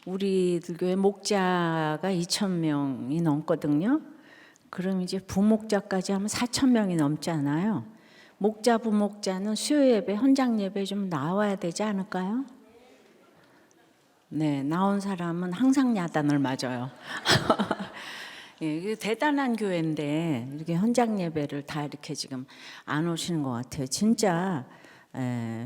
우리 교회 목자가 2,000명이 넘거든요. 그럼 이제 부목자까지 하면 4,000명이 넘잖아요. 목자, 부목자는 수요 예배, 현장 예배 좀 나와야 되지 않을까요? 네, 나온 사람은 항상 야단을 맞아요. 예, 이게 대단한 교회인데 이렇게 현장 예배를 다 이렇게 지금 안 오시는 것 같아요. 진짜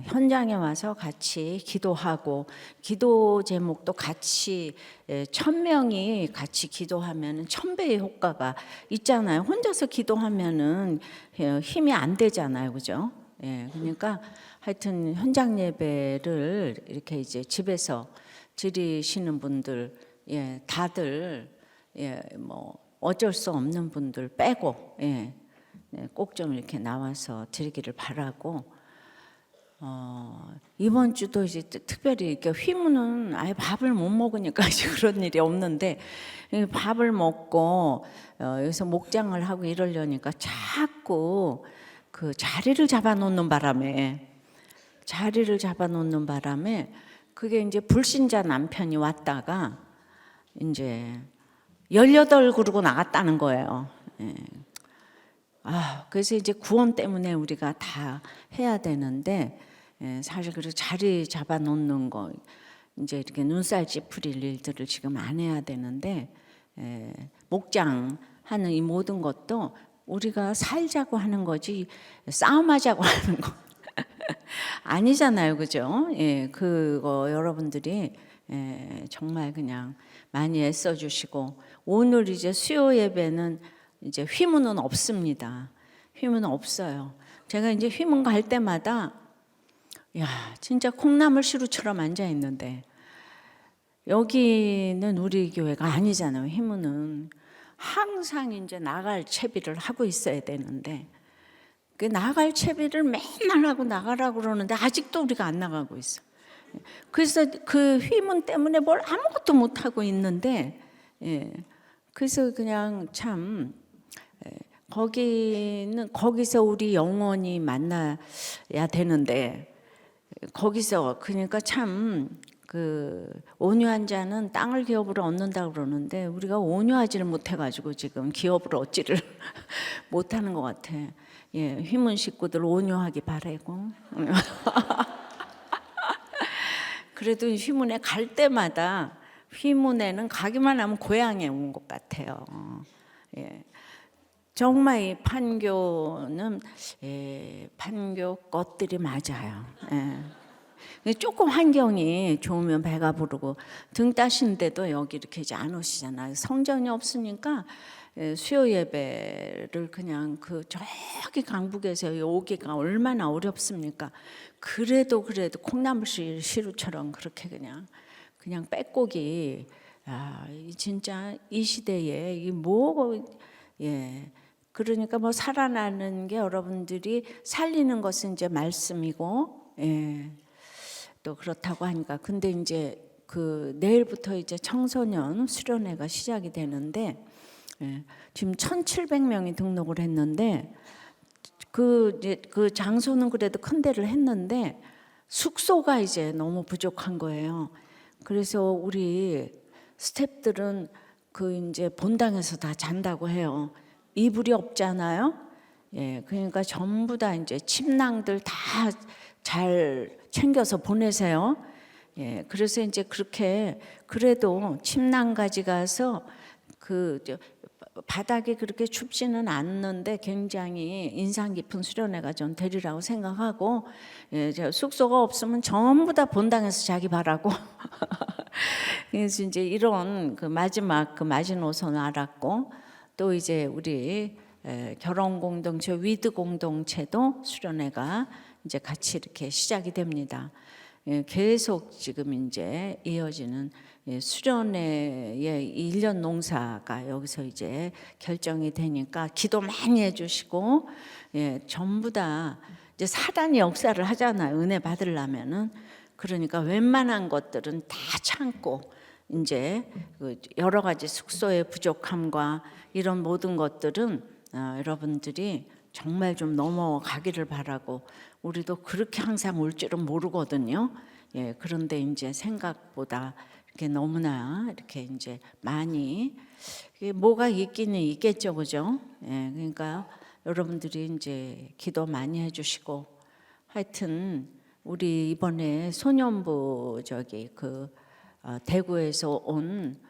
현장에 와서 같이 기도하고 기도 제목도 같이 1,000명이 같이 기도하면 1,000배의 효과가 있잖아요. 혼자서 기도하면은 힘이 안 되잖아요, 그죠? 예, 그러니까 하여튼 현장 예배를 이렇게 이제 집에서 드리시는 분들, 예, 다들 뭐 어쩔 수 없는 분들 빼고 꼭 좀 이렇게 나와서 드리기를 바라고. 이번 주도 이제 특별히 이렇게 휘무는 아예 밥을 못 먹으니까 그런 일이 없는데 밥을 먹고 여기서 목장을 하고 이러려니까 자꾸 그 자리를 잡아놓는 바람에 그게 이제 불신자 남편이 왔다가 이제 18그루고 나갔다는 거예요. 그래서 이제 구원 때문에 우리가 다 해야 되는데 사실 그 자리 잡아 놓는 거 이제 이렇게 눈살 찌푸릴 일들을 지금 안 해야 되는데 목장 하는 이 모든 것도 우리가 살자고 하는 거지 싸움하자고 하는 거 아니잖아요, 그죠? 그거 여러분들이 정말 그냥 많이 애써주시고 오늘 이제 수요 예배는 이제 휘문은 없습니다. 휘문은 없어요. 제가 이제 휘문 갈 때마다 야 진짜 콩나물 시루처럼 앉아 있는데 여기는 우리 교회가 아니잖아요. 휘문은 항상 이제 나갈 채비를 하고 있어야 되는데 그 나갈 채비를 맨날 하고 나가라고 그러는데 아직도 우리가 안 나가고 있어. 그래서 그 휘문 때문에 뭘 아무것도 못 하고 있는데 그래서 그냥 참 거기서 우리 영원히 만나야 되는데 거기서 그러니까 참 그 온유한 자는 땅을 기업으로 얻는다 그러는데 우리가 온유하지를 못해가지고 지금 기업을 얻지를 못하는 것 같아. 휘문 식구들 온유하기 바라고. 그래도 휘문에 갈 때마다 휘문에는 가기만 하면 고향에 온 것 같아요. 정말 이 판교는 판교 것들이 맞아요. 조금 환경이 좋으면 배가 부르고 등 따시는데도 여기 이렇게 이제 안 오시잖아요. 성전이 없으니까 수요 예배를 그냥 그 저기 강북에서 오기가 얼마나 어렵습니까? 그래도 콩나물 시루처럼 그렇게 그냥 빼곡이 진짜 이 시대에 이 뭐 그러니까 뭐 살아나는 게 여러분들이 살리는 것은 이제 말씀이고 또 그렇다고 하니까 근데 이제 그 내일부터 이제 청소년 수련회가 시작이 되는데 지금 1,700명이 등록을 했는데 그 장소는 그래도 큰 데를 했는데 숙소가 이제 너무 부족한 거예요. 그래서 우리 스태프들은 그 이제 본당에서 다 잔다고 해요. 이불이 없잖아요. 그러니까 전부 다 이제 침낭들 다 잘 챙겨서 보내세요. 그래서 이제 그렇게 그래도 침낭 가져가서 그 바닥이 그렇게 춥지는 않는데 굉장히 인상 깊은 수련회가 좀 되리라고 생각하고 숙소가 없으면 전부 다 본당에서 자기 바라고 그래서 이제 이런 그 마지막 그 마지노선 알았고 또 이제 우리 결혼 공동체 위드 공동체도 수련회가 이제 같이 이렇게 시작이 됩니다. 계속 지금 이제 이어지는 수련회의 1년 농사가 여기서 이제 결정이 되니까 기도 많이 해주시고 전부 다 이제 사단이 역사를 하잖아요. 은혜 받으려면은 그러니까 웬만한 것들은 다 참고 이제 여러 가지 숙소의 부족함과 이런 모든 것들은 여러분들이 정말 좀 넘어가기를 바라고 우리도 그렇게 항상 올 줄은 모르거든요. 그런데 이제 생각보다 이렇게 너무나 이렇게 이제 많이 뭐가 있기는 있겠죠, 그죠? 예, 그러니까 여러분들이 이제 기도 많이 해주시고 하여튼 우리 이번에 소년부 대구에서 온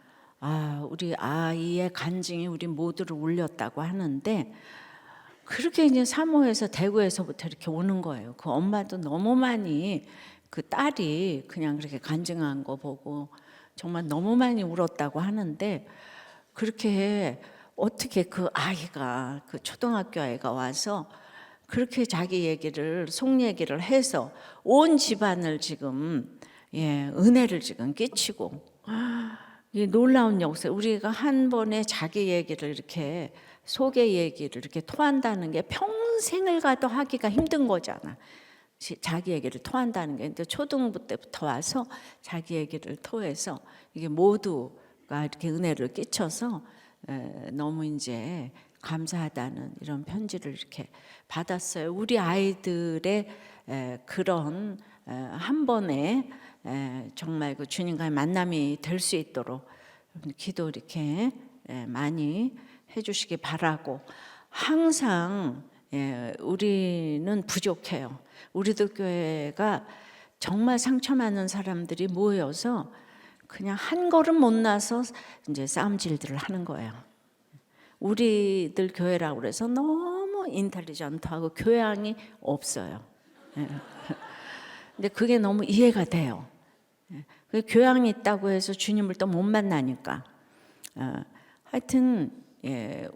우리 아이의 간증이 우리 모두를 울렸다고 하는데 그렇게 이제 사모에서 대구에서부터 이렇게 오는 거예요. 그 엄마도 너무 많이 그 딸이 그냥 그렇게 간증한 거 보고 정말 너무 많이 울었다고 하는데 그렇게 어떻게 그 아이가 그 초등학교 아이가 와서 그렇게 자기 얘기를 속 얘기를 해서 온 집안을 지금 은혜를 지금 끼치고 이 놀라운 역사. 우리가 한 번에 자기 얘기를 이렇게 속의 얘기를 이렇게 토한다는 게 평생을 가도 하기가 힘든 거잖아. 자기 얘기를 토한다는 게. 근데 초등부 때부터 와서 자기 얘기를 토해서 이게 모두가 이렇게 은혜를 끼쳐서 너무 이제 감사하다는 이런 편지를 이렇게 받았어요. 우리 아이들의 그런 한 번에 정말 그 주님과의 만남이 될 수 있도록 기도 이렇게 많이 해주시기 바라고. 항상 우리는 부족해요. 우리들 교회가 정말 상처 많은 사람들이 모여서 그냥 한 걸음 못 나서 이제 싸움질들을 하는 거예요. 우리들 교회라고 그래서 너무 인텔리전트하고 교양이 없어요. 근데 그게 너무 이해가 돼요. 교양이 있다고 해서 주님을 또 못 만나니까. 하여튼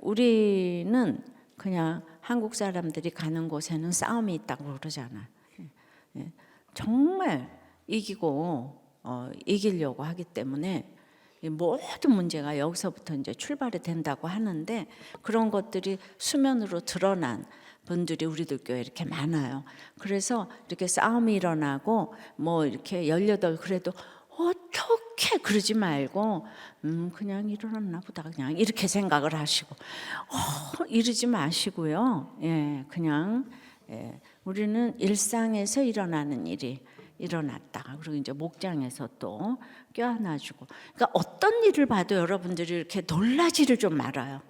우리는 그냥 한국 사람들이 가는 곳에는 싸움이 있다고 그러잖아. 정말 이기고 이기려고 하기 때문에 모든 문제가 여기서부터 이제 출발이 된다고 하는데 그런 것들이 수면으로 드러난 분들이 우리들 교회에 이렇게 많아요. 그래서 이렇게 싸움이 일어나고 뭐 이렇게 18 그래도 어떻게 그러지 말고 그냥 일어났나 보다 그냥 이렇게 생각을 하시고 이러지 마시고요. 그냥 우리는 일상에서 일어나는 일이 일어났다. 그리고 이제 목장에서 또 껴안아주고. 그러니까 어떤 일을 봐도 여러분들이 이렇게 놀라지를 좀 말아요.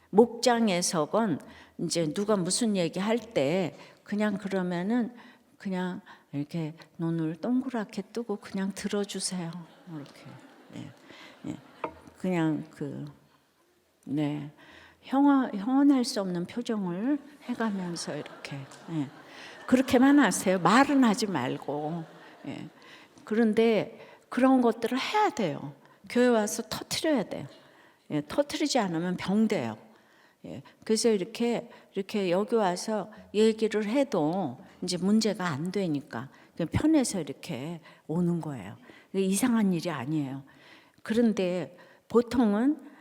목장에서건 이제 누가 무슨 얘기할 때 그냥 그러면은 그냥 이렇게 눈을 동그랗게 뜨고 그냥 들어주세요. 이렇게 그냥 형언할 수 없는 표정을 해가면서 이렇게 그렇게만 하세요. 말은 하지 말고. 그런데 그런 것들을 해야 돼요. 교회 와서 터트려야 돼요. 터트리지 않으면 병돼요. 그래서 이렇게 여기 와서 얘기를 해도 이제 문제가 안 되니까 편해서 이렇게 오는 거예요. 이상한 일이 아니에요. 그런데 보통은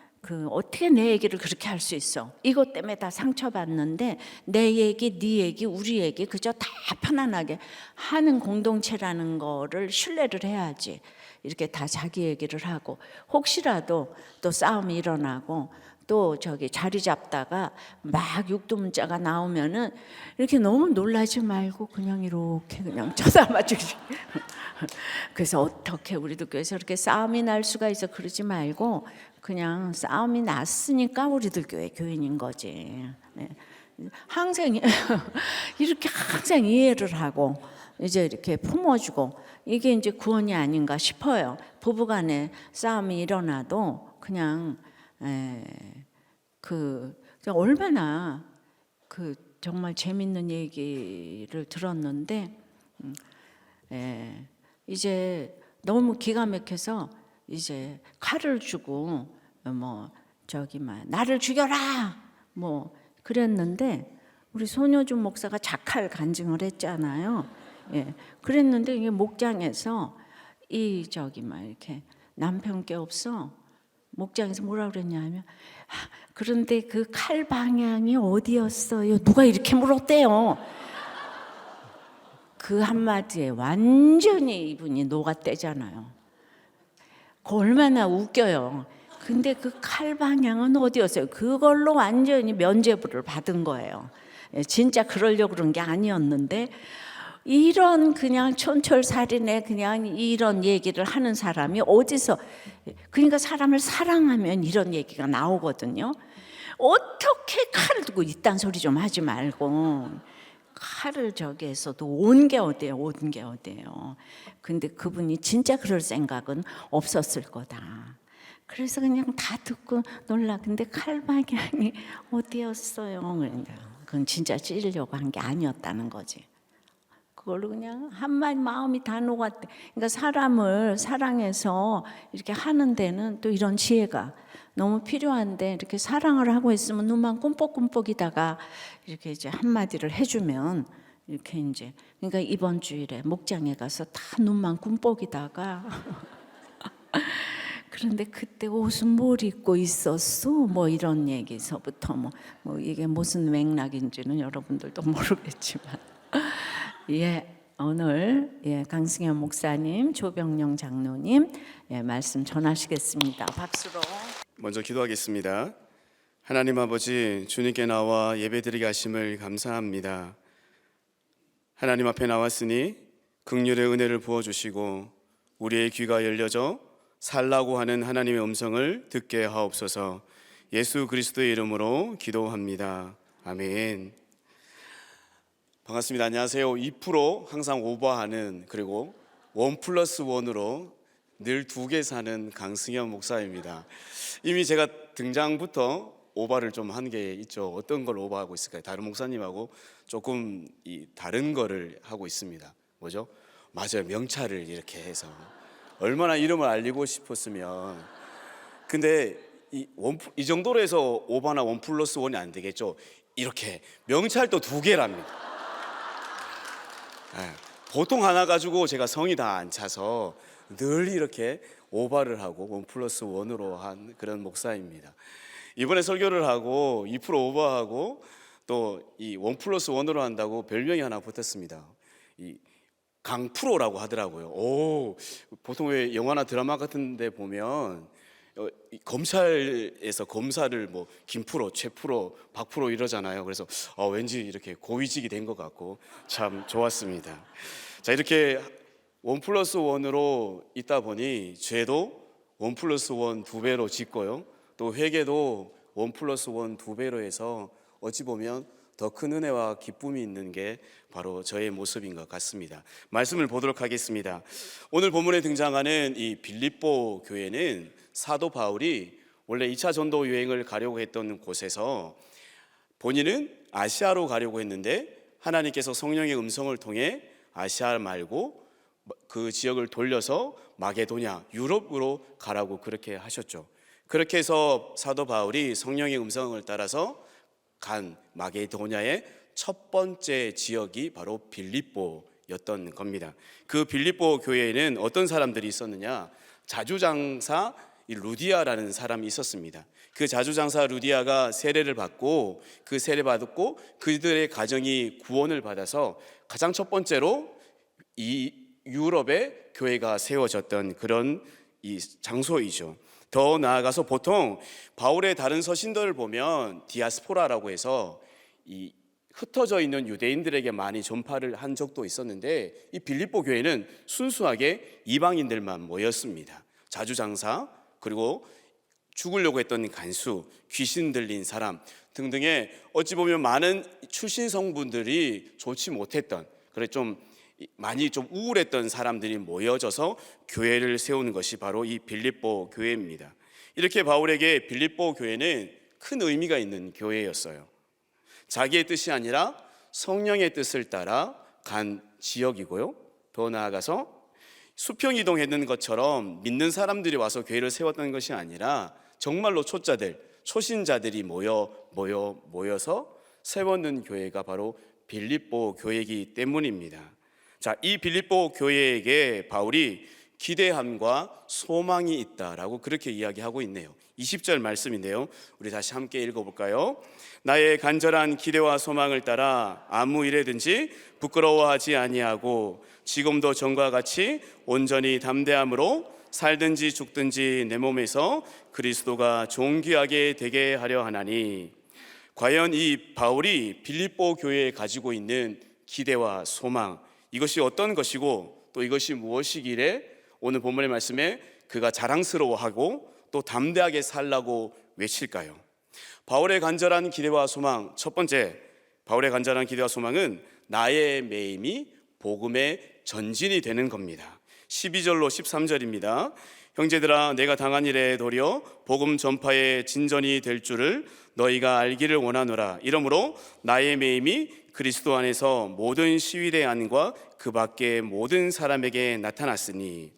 어떻게 내 얘기를 그렇게 할 수 있어? 이것 때문에 다 상처받는데 내 얘기, 네 얘기, 우리 얘기 그저 다 편안하게 하는 공동체라는 거를 신뢰를 해야지. 이렇게 다 자기 얘기를 하고 혹시라도 또 싸움이 일어나고 또 자리 잡다가 막 육두문자가 나오면은 이렇게 너무 놀라지 말고 그냥 이렇게 그냥 쳐다봐 주시. 그래서 어떻게 우리도 교회에서 이렇게 싸움이 날 수가 있어 그러지 말고 그냥 싸움이 났으니까 우리들 교회 교인인 거지. 항상 이렇게 항상 이해를 하고 이제 이렇게 품어주고 이게 이제 구원이 아닌가 싶어요. 부부간에 싸움이 일어나도 그냥 얼마나 정말 재밌는 얘기를 들었는데 이제 너무 기가 막혀서 이제 칼을 주고 나를 죽여라 뭐 그랬는데 우리 손효준 목사가 자칼 간증을 했잖아요. 그랬는데 이게 목장에서 이렇게 남편께 없어. 목장에서 뭐라 그랬냐면 그런데 그 칼 방향이 어디였어요? 누가 이렇게 물었대요. 그 한마디에 완전히 이분이 녹아떼잖아요. 그 얼마나 웃겨요. 근데 그 칼 방향은 어디였어요? 그걸로 완전히 면죄부를 받은 거예요. 진짜 그러려고 그런 게 아니었는데 이런 그냥 촌철살인의 그냥 이런 얘기를 하는 사람이 어디서, 그러니까 사람을 사랑하면 이런 얘기가 나오거든요. 어떻게 칼을 두고 이딴 소리 좀 하지 말고, 칼을 저기에서도 온 게 어때요? 온 게 어때요? 근데 그분이 진짜 그럴 생각은 없었을 거다. 그래서 그냥 다 듣고 놀라. 근데 칼 방향이 어디였어요? 그러니까 그건 진짜 찌르려고 한 게 아니었다는 거지. 그걸로 그냥 한마디 마음이 다 녹았대. 그러니까 사람을 사랑해서 이렇게 하는 데는 또 이런 지혜가 너무 필요한데, 이렇게 사랑을 하고 있으면 눈만 끔뻑끔뻑이다가 이렇게 이제 한마디를 해주면 이렇게 이제, 그러니까 이번 주일에 목장에 가서 다 눈만 꿈뻑이다가 그런데 그때 옷은 뭘 입고 있었어? 뭐 이런 얘기서부터 뭐 이게 무슨 맥락인지는 여러분들도 모르겠지만 오늘 강승현 목사님, 조병영 장로님 말씀 전하시겠습니다. 박수로. 먼저 기도하겠습니다. 하나님 아버지, 주님께 나와 예배드리게 하심을 감사합니다. 하나님 앞에 나왔으니 긍휼의 은혜를 부어주시고 우리의 귀가 열려져 살라고 하는 하나님의 음성을 듣게 하옵소서. 예수 그리스도의 이름으로 기도합니다. 아멘. 반갑습니다. 안녕하세요. 2% 항상 오버하는, 그리고 1+1으로 늘 2개 사는 강승현 목사입니다. 이미 제가 등장부터 오버를 좀 한 게 있죠. 어떤 걸 오버하고 있을까요? 다른 목사님하고 조금 다른 거를 하고 있습니다. 뭐죠? 맞아요. 명찰을 이렇게 해서 얼마나 이름을 알리고 싶었으면. 근데 이 정도로 해서 오버나 1+1이 안 되겠죠. 이렇게 명찰도 2개랍니다. 보통 하나 가지고 제가 성이 다 안 차서 늘 이렇게 오버를 하고 1+1으로 한 그런 목사입니다. 이번에 설교를 하고 2% 오버하고 또 이 1+1으로 한다고 별명이 하나 붙었습니다. 이 강프로라고 하더라고요. 보통 왜 영화나 드라마 같은 데 보면 검찰에서 검사를 뭐 김프로, 최프로, 박프로 이러잖아요. 그래서 왠지 이렇게 고위직이 된 것 같고 참 좋았습니다. 자, 이렇게 1+1으로 있다 보니 죄도 1+1 2배로 짓고요. 또 회개도 1+1 2배로 해서 어찌 보면 더 큰 은혜와 기쁨이 있는 게 바로 저의 모습인 것 같습니다. 말씀을 보도록 하겠습니다. 오늘 본문에 등장하는 이 빌립보 교회는 사도 바울이 원래 2차 전도 여행을 가려고 했던 곳에서 본인은 아시아로 가려고 했는데 하나님께서 성령의 음성을 통해 아시아 말고 그 지역을 돌려서 마게도냐, 유럽으로 가라고 그렇게 하셨죠. 그렇게 해서 사도 바울이 성령의 음성을 따라서 간 마게도냐의 첫 번째 지역이 바로 빌립보였던 겁니다. 그 빌립보 교회에는 어떤 사람들이 있었느냐? 자주장사 루디아라는 사람이 있었습니다. 그 자주장사 루디아가 세례를 받고 그 세례 받았고 그들의 가정이 구원을 받아서 가장 첫 번째로 이 유럽의 교회가 세워졌던 그런 이 장소이죠. 더 나아가서 보통 바울의 다른 서신들을 보면 디아스포라라고 해서 이 흩어져 있는 유대인들에게 많이 전파를 한 적도 있었는데 이 빌립보 교회는 순수하게 이방인들만 모였습니다. 자주장사, 그리고 죽으려고 했던 간수, 귀신 들린 사람 등등의 어찌 보면 많은 출신 성분들이 좋지 못했던, 그래 좀 많이 좀 우울했던 사람들이 모여져서 교회를 세우는 것이 바로 이 빌립보 교회입니다. 이렇게 바울에게 빌립보 교회는 큰 의미가 있는 교회였어요. 자기의 뜻이 아니라 성령의 뜻을 따라 간 지역이고요. 더 나아가서 수평 이동했는 것처럼 믿는 사람들이 와서 교회를 세웠던 것이 아니라 정말로 초짜들, 초신자들이 모여서 세웠는 교회가 바로 빌립보 교회이기 때문입니다. 자, 이 빌립보 교회에게 바울이 기대함과 소망이 있다라고 그렇게 이야기하고 있네요. 20절 말씀인데요. 우리 다시 함께 읽어볼까요? 나의 간절한 기대와 소망을 따라 아무 일에든지 부끄러워하지 아니하고 지금도 전과 같이 온전히 담대함으로 살든지 죽든지 내 몸에서 그리스도가 존귀하게 되게 하려 하나니. 과연 이 바울이 빌립보 교회에 가지고 있는 기대와 소망, 이것이 어떤 것이고 또 이것이 무엇이기에 오늘 본문의 말씀에 그가 자랑스러워하고 또 담대하게 살라고 외칠까요? 바울의 간절한 기대와 소망, 첫 번째 바울의 간절한 기대와 소망은 나의 매임이 복음의 전진이 되는 겁니다. 12절로 13절입니다. 형제들아, 내가 당한 일에 도리어 복음 전파의 진전이 될 줄을 너희가 알기를 원하노라. 이러므로 나의 매임이 그리스도 안에서 모든 시위대 안과 그 밖의 모든 사람에게 나타났으니.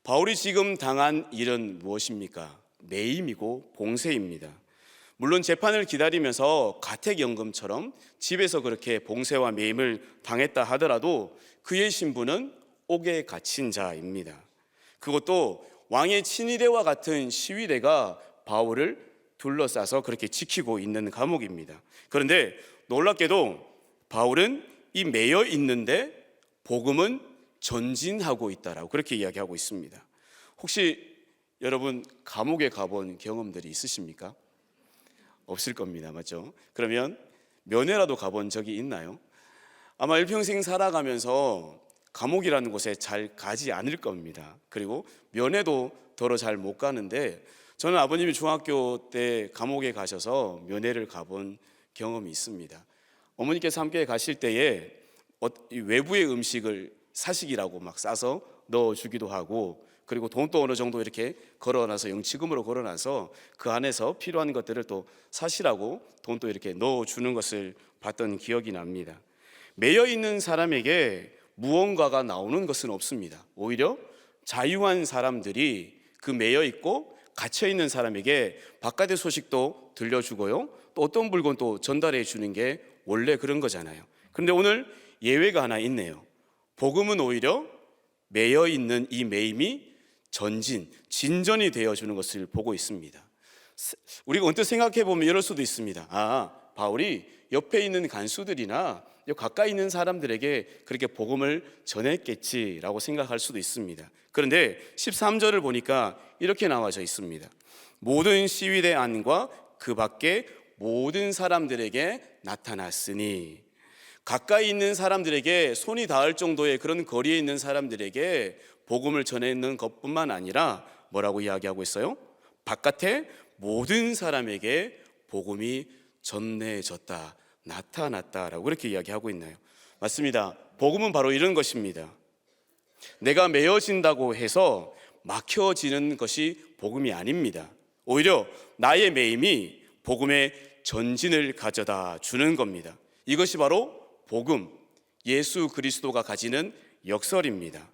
바울이 지금 당한 일은 무엇입니까? 매임이고 봉쇄입니다. 물론 재판을 기다리면서 가택연금처럼 집에서 그렇게 봉쇄와 매임을 당했다 하더라도 그의 신분은 옥에 갇힌 자입니다. 그것도 왕의 친위대와 같은 시위대가 바울을 둘러싸서 그렇게 지키고 있는 감옥입니다. 그런데 놀랍게도 바울은 이 매여 있는데 복음은 전진하고 있다라고 그렇게 이야기하고 있습니다. 혹시 여러분 감옥에 가본 경험들이 있으십니까? 없을 겁니다. 맞죠? 그러면 면회라도 가본 적이 있나요? 아마 일평생 살아가면서 감옥이라는 곳에 잘 가지 않을 겁니다. 그리고 면회도 더러 잘 못 가는데 저는 아버님이 중학교 때 감옥에 가셔서 면회를 가본 경험이 있습니다. 어머니께서 함께 가실 때에 외부의 음식을 사식이라고 막 싸서 넣어주기도 하고 그리고 돈도 어느 정도 이렇게 걸어놔서 영치금으로 걸어놔서 그 안에서 필요한 것들을 또 사시라고 돈도 이렇게 넣어주는 것을 봤던 기억이 납니다. 매여 있는 사람에게 무언가가 나오는 것은 없습니다. 오히려 자유한 사람들이 그 매여 있고 갇혀 있는 사람에게 바깥의 소식도 들려주고요. 또 어떤 물건도 전달해 주는 게 원래 그런 거잖아요. 그런데 오늘 예외가 하나 있네요. 복음은 오히려 매여 있는 이 매임이 진전이 되어주는 것을 보고 있습니다. 우리가 언뜻 생각해 보면 이럴 수도 있습니다. 바울이 옆에 있는 간수들이나 가까이 있는 사람들에게 그렇게 복음을 전했겠지라고 생각할 수도 있습니다. 그런데 13절을 보니까 이렇게 나와져 있습니다. 모든 시위대 안과 그 밖에 모든 사람들에게 나타났으니. 가까이 있는 사람들에게 손이 닿을 정도의 그런 거리에 있는 사람들에게 복음을 전했는 것뿐만 아니라 뭐라고 이야기하고 있어요? 바깥에 모든 사람에게 복음이 전해졌다, 나타났다라고 그렇게 이야기하고 있나요? 맞습니다. 복음은 바로 이런 것입니다. 내가 메어진다고 해서 막혀지는 것이 복음이 아닙니다. 오히려 나의 매임이 복음의 전진을 가져다 주는 겁니다. 이것이 바로 복음, 예수 그리스도가 가지는 역설입니다.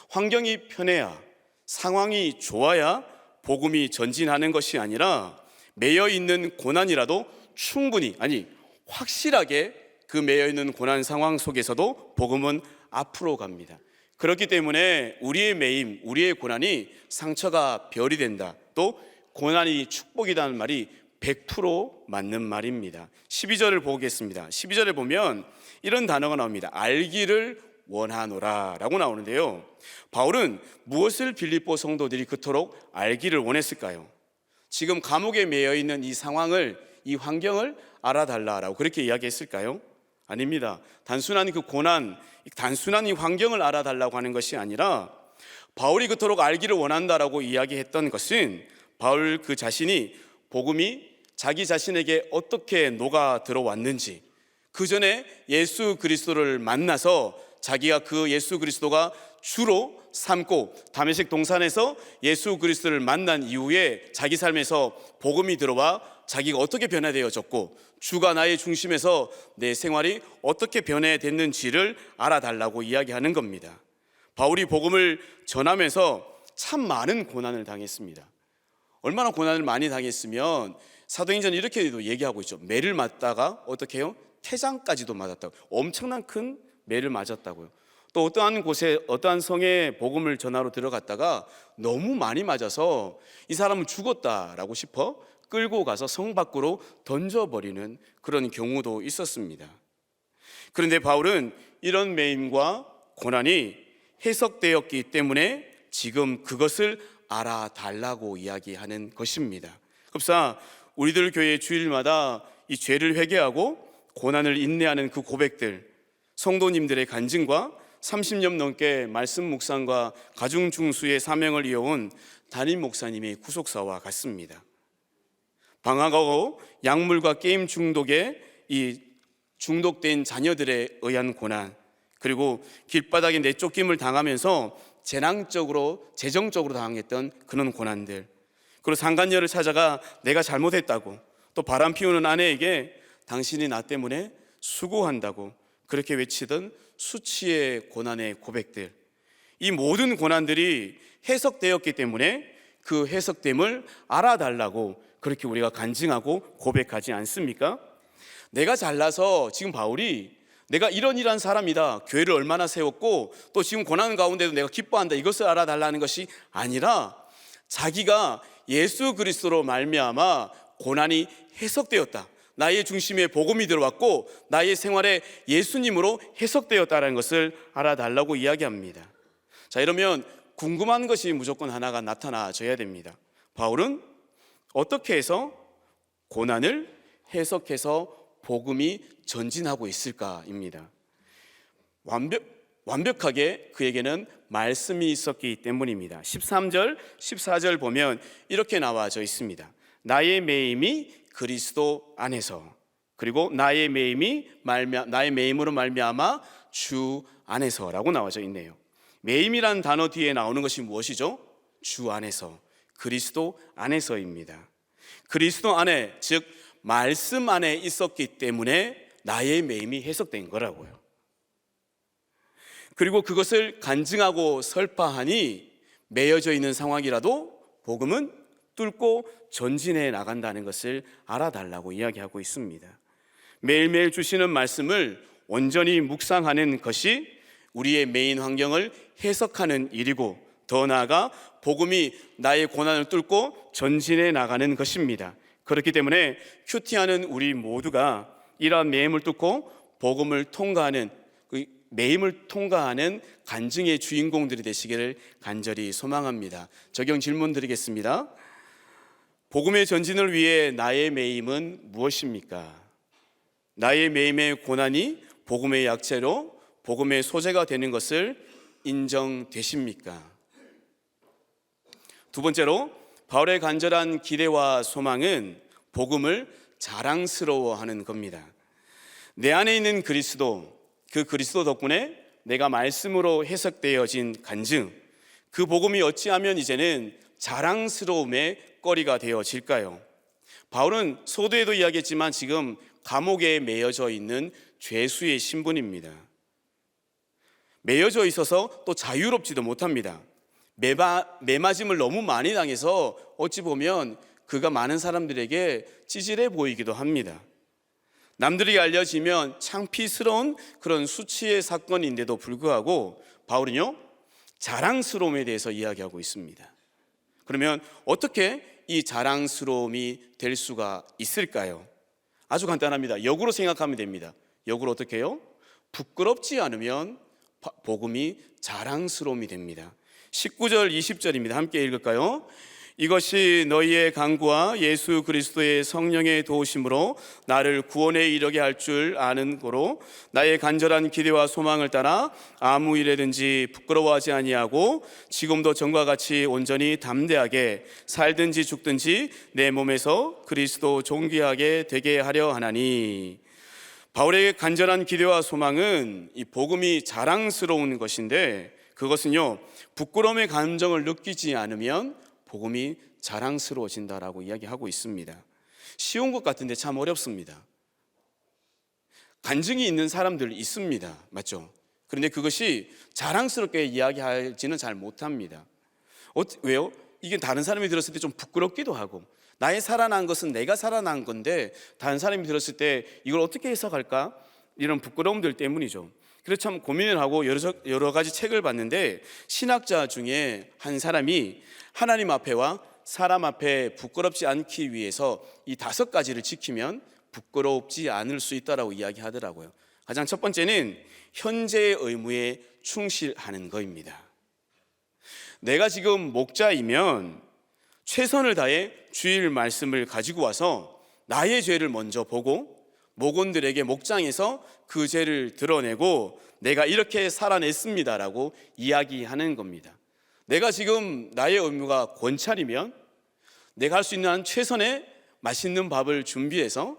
환경이 편해야, 상황이 좋아야 복음이 전진하는 것이 아니라 매여 있는 고난이라도 충분히, 확실하게 그 매여 있는 고난 상황 속에서도 복음은 앞으로 갑니다. 그렇기 때문에 우리의 매임, 우리의 고난이 상처가 별이 된다, 또 고난이 축복이라는 말이 100% 맞는 말입니다. 12절을 보겠습니다. 12절에 보면 이런 단어가 나옵니다. 알기를 원하노라 라고 나오는데요, 바울은 무엇을 빌립보 성도들이 그토록 알기를 원했을까요? 지금 감옥에 매여 있는 이 상황을, 이 환경을 알아달라라고 그렇게 이야기했을까요? 아닙니다. 단순한 그 고난, 단순한 이 환경을 알아달라고 하는 것이 아니라 바울이 그토록 알기를 원한다라고 이야기했던 것은 바울 그 자신이 복음이 자기 자신에게 어떻게 녹아 들어왔는지, 그 전에 예수 그리스도를 만나서 자기가 그 예수 그리스도가 주로 삼고 다메섹 동산에서 예수 그리스도를 만난 이후에 자기 삶에서 복음이 들어와 자기가 어떻게 변화되어졌고 주가 나의 중심에서 내 생활이 어떻게 변화됐는지를 알아달라고 이야기하는 겁니다. 바울이 복음을 전하면서 참 많은 고난을 당했습니다. 얼마나 고난을 많이 당했으면 사도행전 이렇게도 얘기하고 있죠. 매를 맞다가 어떻게 해요? 태장까지도 맞았다고. 엄청난 큰 매를 맞았다고요. 또 어떠한 곳에, 어떠한 성에 복음을 전하러 들어갔다가 너무 많이 맞아서 이 사람은 죽었다라고 싶어 끌고 가서 성 밖으로 던져버리는 그런 경우도 있었습니다. 그런데 바울은 이런 매임과 고난이 해석되었기 때문에 지금 그것을 알아달라고 이야기하는 것입니다. 급사 우리들 교회 주일마다 이 죄를 회개하고 고난을 인내하는 그 고백들, 성도님들의 간증과 30년 넘게 말씀 묵상과 가중 중수의 사명을 이어온 담임 목사님의 구속사와 같습니다. 방황하고 약물과 게임 중독에 이 중독된 자녀들에 의한 고난, 그리고 길바닥에 내쫓김을 당하면서 재정적으로 당했던 그런 고난들, 그리고 상간녀를 찾아가 내가 잘못했다고, 또 바람 피우는 아내에게 당신이 나 때문에 수고한다고 그렇게 외치던 수치의 고난의 고백들, 이 모든 고난들이 해석되었기 때문에 그 해석됨을 알아달라고 그렇게 우리가 간증하고 고백하지 않습니까? 내가 잘나서 지금 바울이 내가 이런 사람이다, 교회를 얼마나 세웠고 또 지금 고난 가운데도 내가 기뻐한다, 이것을 알아달라는 것이 아니라 자기가 예수 그리스도로 말미암아 고난이 해석되었다, 나의 중심에 복음이 들어왔고 나의 생활에 예수님으로 해석되었다는 것을 알아달라고 이야기합니다. 자, 이러면 궁금한 것이 무조건 하나가 나타나줘야 됩니다. 바울은 어떻게 해서 고난을 해석해서 복음이 전진하고 있을까입니다. 완벽하게 그에게는 말씀이 있었기 때문입니다. 13절, 14절 보면 이렇게 나와져 있습니다. 나의 매임이 그리스도 안에서, 그리고 나의 매임으로 말미암아 주 안에서라고 나와져 있네요. 매임이란 단어 뒤에 나오는 것이 무엇이죠? 주 안에서, 그리스도 안에서입니다. 그리스도 안에, 즉 말씀 안에 있었기 때문에 나의 매임이 해석된 거라고요. 그리고 그것을 간증하고 설파하니 매여져 있는 상황이라도 복음은 뚫고 전진해 나간다는 것을 알아달라고 이야기하고 있습니다. 매일매일 주시는 말씀을 온전히 묵상하는 것이 우리의 메인 환경을 해석하는 일이고, 더 나아가 복음이 나의 고난을 뚫고 전진해 나가는 것입니다. 그렇기 때문에 큐티하는 우리 모두가 이러한 매임을 뚫고 복음을 통과하는, 매임을 통과하는 간증의 주인공들이 되시기를 간절히 소망합니다. 적용 질문 드리겠습니다. 복음의 전진을 위해 나의 매임은 무엇입니까? 나의 매임의 고난이 복음의 약재로 복음의 소재가 되는 것을 인정되십니까? 두 번째로, 바울의 간절한 기대와 소망은 복음을 자랑스러워하는 겁니다. 내 안에 있는 그리스도, 그 그리스도 덕분에 내가 말씀으로 해석되어진 간증, 그 복음이 어찌하면 이제는 자랑스러움의 거리가 되어질까요? 바울은 소도에도 이야기했지만 지금 감옥에 매여져 있는 죄수의 신분입니다. 매여져 있어서 또 자유롭지도 못합니다. 매맞음을 너무 많이 당해서 어찌 보면 그가 많은 사람들에게 찌질해 보이기도 합니다. 남들이 알려지면 창피스러운 그런 수치의 사건인데도 불구하고 바울은요, 자랑스러움에 대해서 이야기하고 있습니다. 그러면 어떻게 이 자랑스러움이 될 수가 있을까요? 아주 간단합니다. 역으로 생각하면 됩니다. 역으로 어떻게 해요? 부끄럽지 않으면 복음이 자랑스러움이 됩니다. 19절 20절입니다. 함께 읽을까요? 이것이 너희의 간구와 예수 그리스도의 성령의 도우심으로 나를 구원에 이르게 할 줄 아는 거로 나의 간절한 기대와 소망을 따라 아무 일에든지 부끄러워하지 아니하고 지금도 전과 같이 온전히 담대하게 살든지 죽든지 내 몸에서 그리스도 존귀하게 되게 하려 하나니. 바울의 간절한 기대와 소망은 이 복음이 자랑스러운 것인데, 그것은요, 부끄러움의 감정을 느끼지 않으면 복음이 자랑스러워진다라고 이야기하고 있습니다. 쉬운 것 같은데 참 어렵습니다. 간증이 있는 사람들 있습니다. 맞죠? 그런데 그것이 자랑스럽게 이야기하지는 잘 못합니다. 왜요? 이게 다른 사람이 들었을 때 좀 부끄럽기도 하고, 나의 살아난 것은 내가 살아난 건데 다른 사람이 들었을 때 이걸 어떻게 해석할까? 이런 부끄러움들 때문이죠. 그래서 참 고민을 하고 여러 가지 책을 봤는데, 신학자 중에 한 사람이 하나님 앞에와 사람 앞에 부끄럽지 않기 위해서 이 5가지를 지키면 부끄럽지 않을 수 있다라고 이야기하더라고요. 가장 첫 번째는 현재의 의무에 충실하는 것입니다. 내가 지금 목자이면 최선을 다해 주일 말씀을 가지고 와서 나의 죄를 먼저 보고 목원들에게 목장에서 그 죄를 드러내고 내가 이렇게 살아냈습니다라고 이야기하는 겁니다. 내가 지금 나의 의무가 권찰이면 내가 할 수 있는 한 최선의 맛있는 밥을 준비해서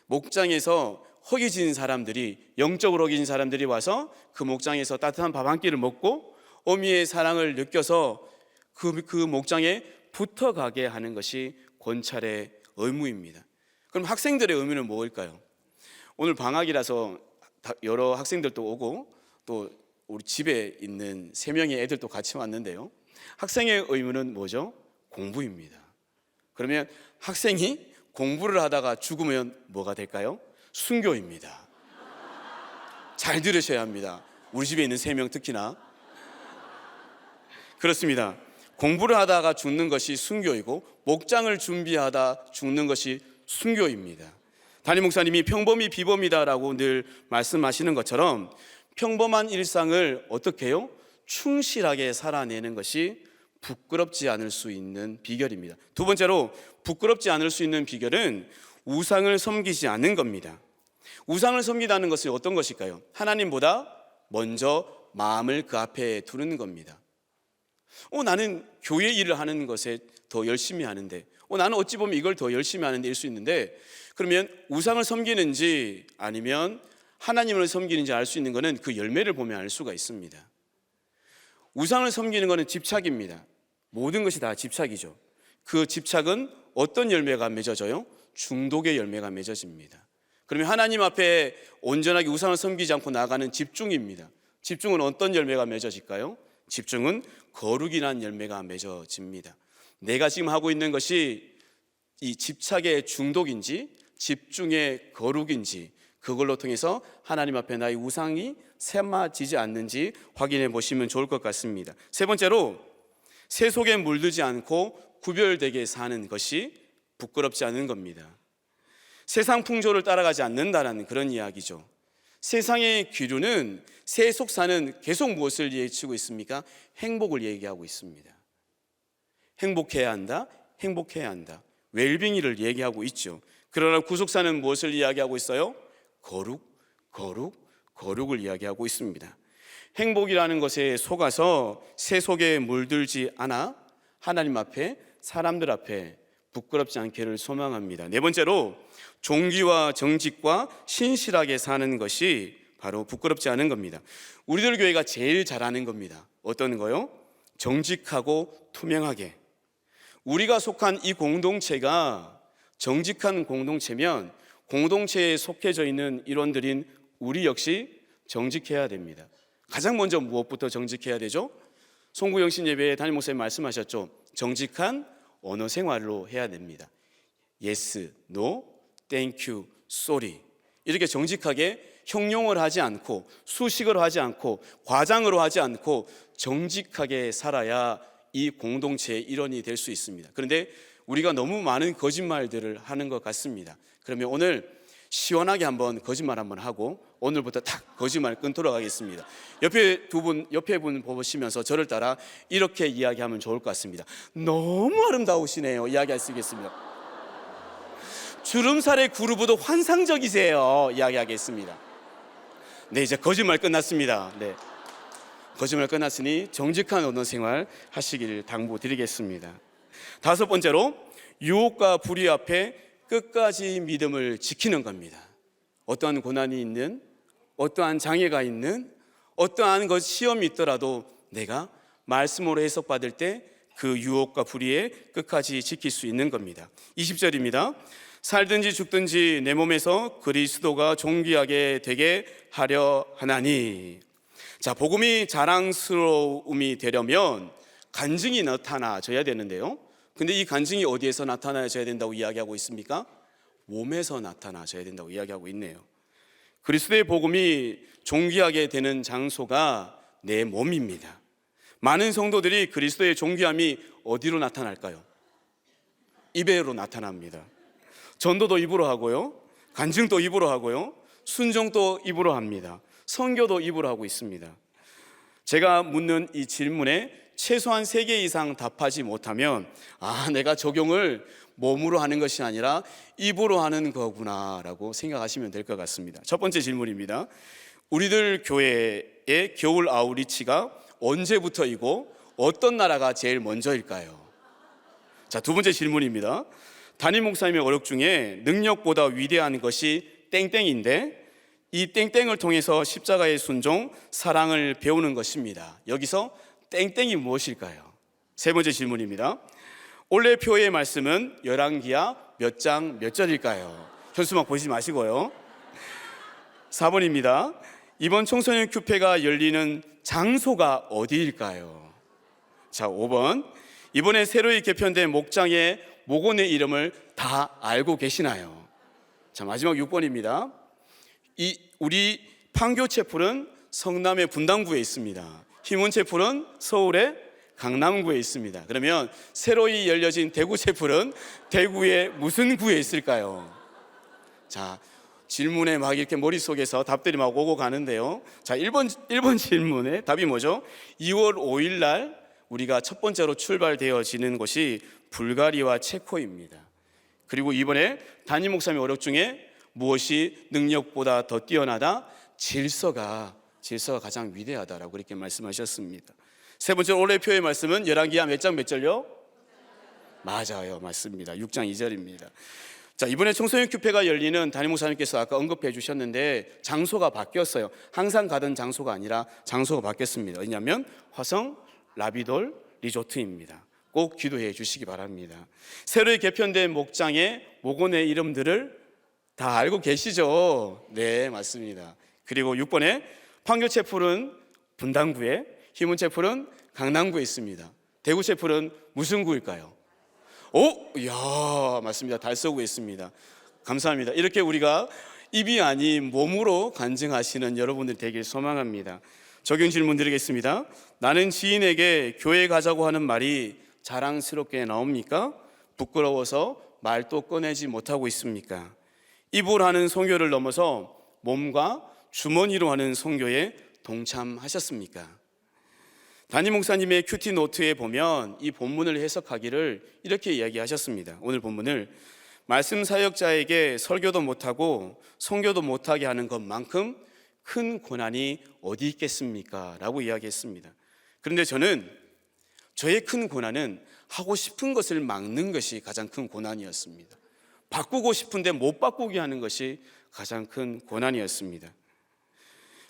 목장에서 허기진 사람들이, 영적으로 허기진 사람들이 와서 그 목장에서 따뜻한 밥 한 끼를 먹고 어미의 사랑을 느껴서 그 목장에 붙어가게 하는 것이 권찰의 의무입니다. 그럼 학생들의 의무는 뭘까요? 오늘 방학이라서 여러 학생들도 오고 또 우리 집에 있는 3명의 애들도 같이 왔는데요. 학생의 의무는 뭐죠? 공부입니다. 그러면 학생이 공부를 하다가 죽으면 뭐가 될까요? 순교입니다. 잘 들으셔야 합니다. 우리 집에 있는 3명 특히나. 그렇습니다. 공부를 하다가 죽는 것이 순교이고 목장을 준비하다 죽는 것이 순교입니다. 담임 목사님이 평범이 비범이다라고 늘 말씀하시는 것처럼 평범한 일상을 어떻게 해요? 충실하게 살아내는 것이 부끄럽지 않을 수 있는 비결입니다. 두 번째로 부끄럽지 않을 수 있는 비결은 우상을 섬기지 않는 겁니다. 우상을 섬기다는 것은 어떤 것일까요? 하나님보다 먼저 마음을 그 앞에 두는 겁니다. 나는 교회 일을 하는 것에 더 열심히 하는데, 나는 어찌 보면 이걸 더 열심히 하는데 일 수 있는데, 그러면 우상을 섬기는지 아니면 하나님을 섬기는지 알 수 있는 것은 그 열매를 보면 알 수가 있습니다. 우상을 섬기는 것은 집착입니다. 모든 것이 다 집착이죠. 그 집착은 어떤 열매가 맺어져요? 중독의 열매가 맺어집니다. 그러면 하나님 앞에 온전하게 우상을 섬기지 않고 나아가는 집중입니다. 집중은 어떤 열매가 맺어질까요? 집중은 거룩이라는 열매가 맺어집니다. 내가 지금 하고 있는 것이 이 집착의 중독인지 집중의 거룩인지 그걸로 통해서 하나님 앞에 나의 우상이 세마지지 않는지 확인해 보시면 좋을 것 같습니다. 세 번째로 새 속에 물들지 않고 구별되게 사는 것이 부끄럽지 않은 겁니다. 세상 풍조를 따라가지 않는다라는 그런 이야기죠. 세상의 기류는 새 속사는 계속 무엇을 얘기하고 있습니까? 행복을 얘기하고 있습니다. 행복해야 한다, 행복해야 한다. 웰빙이를 얘기하고 있죠. 그러나 구속사는 무엇을 이야기하고 있어요? 거룩을 이야기하고 있습니다. 행복이라는 것에 속아서 새 속에 물들지 않아 하나님 앞에, 사람들 앞에 부끄럽지 않기를 소망합니다. 네 번째로 종기와 정직과 신실하게 사는 것이 바로 부끄럽지 않은 겁니다. 우리들 교회가 제일 잘하는 겁니다. 어떤 거요? 정직하고 투명하게. 우리가 속한 이 공동체가 정직한 공동체면 공동체에 속해져 있는 일원들인 우리 역시 정직해야 됩니다. 가장 먼저 무엇부터 정직해야 되죠? 송구영신 예배에 담임 목사님 말씀하셨죠. 정직한 언어 생활로 해야 됩니다. Yes, No, Thank you, Sorry. 이렇게 정직하게 형용을 하지 않고 수식을 하지 않고 과장으로 하지 않고 정직하게 살아야 이 공동체의 일원이 될 수 있습니다. 그런데 우리가 너무 많은 거짓말들을 하는 것 같습니다. 그러면 오늘 시원하게 한번 거짓말 한번 하고 오늘부터 딱 거짓말 끊도록 하겠습니다. 옆에 분 보시면서 저를 따라 이렇게 이야기하면 좋을 것 같습니다. 너무 아름다우시네요. 이야기할 수 있겠습니다. 주름살의 구르보도 환상적이세요. 이야기하겠습니다. 네, 이제 거짓말 끝났습니다. 네, 거짓말 끝났으니 정직한 언어 생활 하시길 당부드리겠습니다. 다섯 번째로 유혹과 불의 앞에 끝까지 믿음을 지키는 겁니다. 어떠한 고난이 있는, 어떠한 장애가 있는, 어떠한 것 시험이 있더라도 내가 말씀으로 해석받을 때 그 유혹과 불의에 끝까지 지킬 수 있는 겁니다. 20절입니다. 살든지 죽든지 내 몸에서 그리스도가 존귀하게 되게 하려 하나니. 자, 복음이 자랑스러움이 되려면 간증이 나타나져야 되는데요. 근데 이 간증이 어디에서 나타나져야 된다고 이야기하고 있습니까? 몸에서 나타나져야 된다고 이야기하고 있네요. 그리스도의 복음이 존귀하게 되는 장소가 내 몸입니다. 많은 성도들이 그리스도의 존귀함이 어디로 나타날까요? 입으로 나타납니다. 전도도 입으로 하고요, 간증도 입으로 하고요, 순종도 입으로 합니다. 선교도 입으로 하고 있습니다. 제가 묻는 이 질문에 최소한 3개 이상 답하지 못하면 내가 적용을 몸으로 하는 것이 아니라 입으로 하는 거구나 라고 생각하시면 될 것 같습니다. 첫 번째 질문입니다. 우리들 교회의 겨울 아우리치가 언제부터이고 어떤 나라가 제일 먼저일까요? 자, 두 번째 질문입니다. 담임 목사님의 어록 중에 능력보다 위대한 것이 땡땡인데 이 땡땡을 통해서 십자가의 순종, 사랑을 배우는 것입니다. 여기서 땡땡이 무엇일까요? 세 번째 질문입니다. 올해 표의 말씀은 열왕기하 몇 장 몇 절일까요? 현수막 보시지 마시고요. 4번입니다. 이번 청소년 큐페가 열리는 장소가 어디일까요? 자, 5번. 이번에 새로이 개편된 목장의 목원의 이름을 다 알고 계시나요? 자, 마지막 6번입니다. 우리 판교 채플은 성남의 분당구에 있습니다. 희문 채플은 서울의 강남구에 있습니다. 그러면 새로이 열려진 대구 채플은 대구의 무슨 구에 있을까요? 자, 질문에 막 이렇게 머릿속에서 답들이 막 오고 가는데요. 자, 1번 질문의 답이 뭐죠? 2월 5일 날 우리가 첫 번째로 출발되어지는 곳이 불가리아와 체코입니다. 그리고 이번에 담임 목사님 어록 중에 무엇이 능력보다 더 뛰어나다? 질서가 가장 위대하다라고 그렇게 말씀하셨습니다. 세 번째 올해 표의 말씀은 열왕기하 몇 장 몇 절요? 맞아요, 맞습니다. 6장 2절입니다. 자, 이번에 청소년 큐페가 열리는 담임 목사님께서 아까 언급해 주셨는데 장소가 바뀌었어요. 항상 가던 장소가 아니라 장소가 바뀌었습니다. 왜냐하면 화성 라비돌 리조트입니다. 꼭 기도해 주시기 바랍니다. 새로 개편된 목장의 목원의 이름들을 다 알고 계시죠? 네, 맞습니다. 그리고 6번에 판교 채플은 분당구에, 희문 채플은 강남구에 있습니다. 대구 채플은 무슨 구일까요? 이야, 맞습니다. 달서구에 있습니다. 감사합니다. 이렇게 우리가 입이 아닌 몸으로 간증하시는 여러분들 되길 소망합니다. 적용 질문 드리겠습니다. 나는 지인에게 교회 가자고 하는 말이 자랑스럽게 나옵니까? 부끄러워서 말도 꺼내지 못하고 있습니까? 입으로 하는 선교를 넘어서 몸과 주머니로 하는 선교에 동참하셨습니까? 담임 목사님의 큐티 노트에 보면 이 본문을 해석하기를 이렇게 이야기하셨습니다. 오늘 본문을 말씀 사역자에게 설교도 못하고 선교도 못하게 하는 것만큼 큰 고난이 어디 있겠습니까? 라고 이야기했습니다. 그런데 저는 저의 큰 고난은 하고 싶은 것을 막는 것이 가장 큰 고난이었습니다. 바꾸고 싶은데 못 바꾸게 하는 것이 가장 큰 고난이었습니다.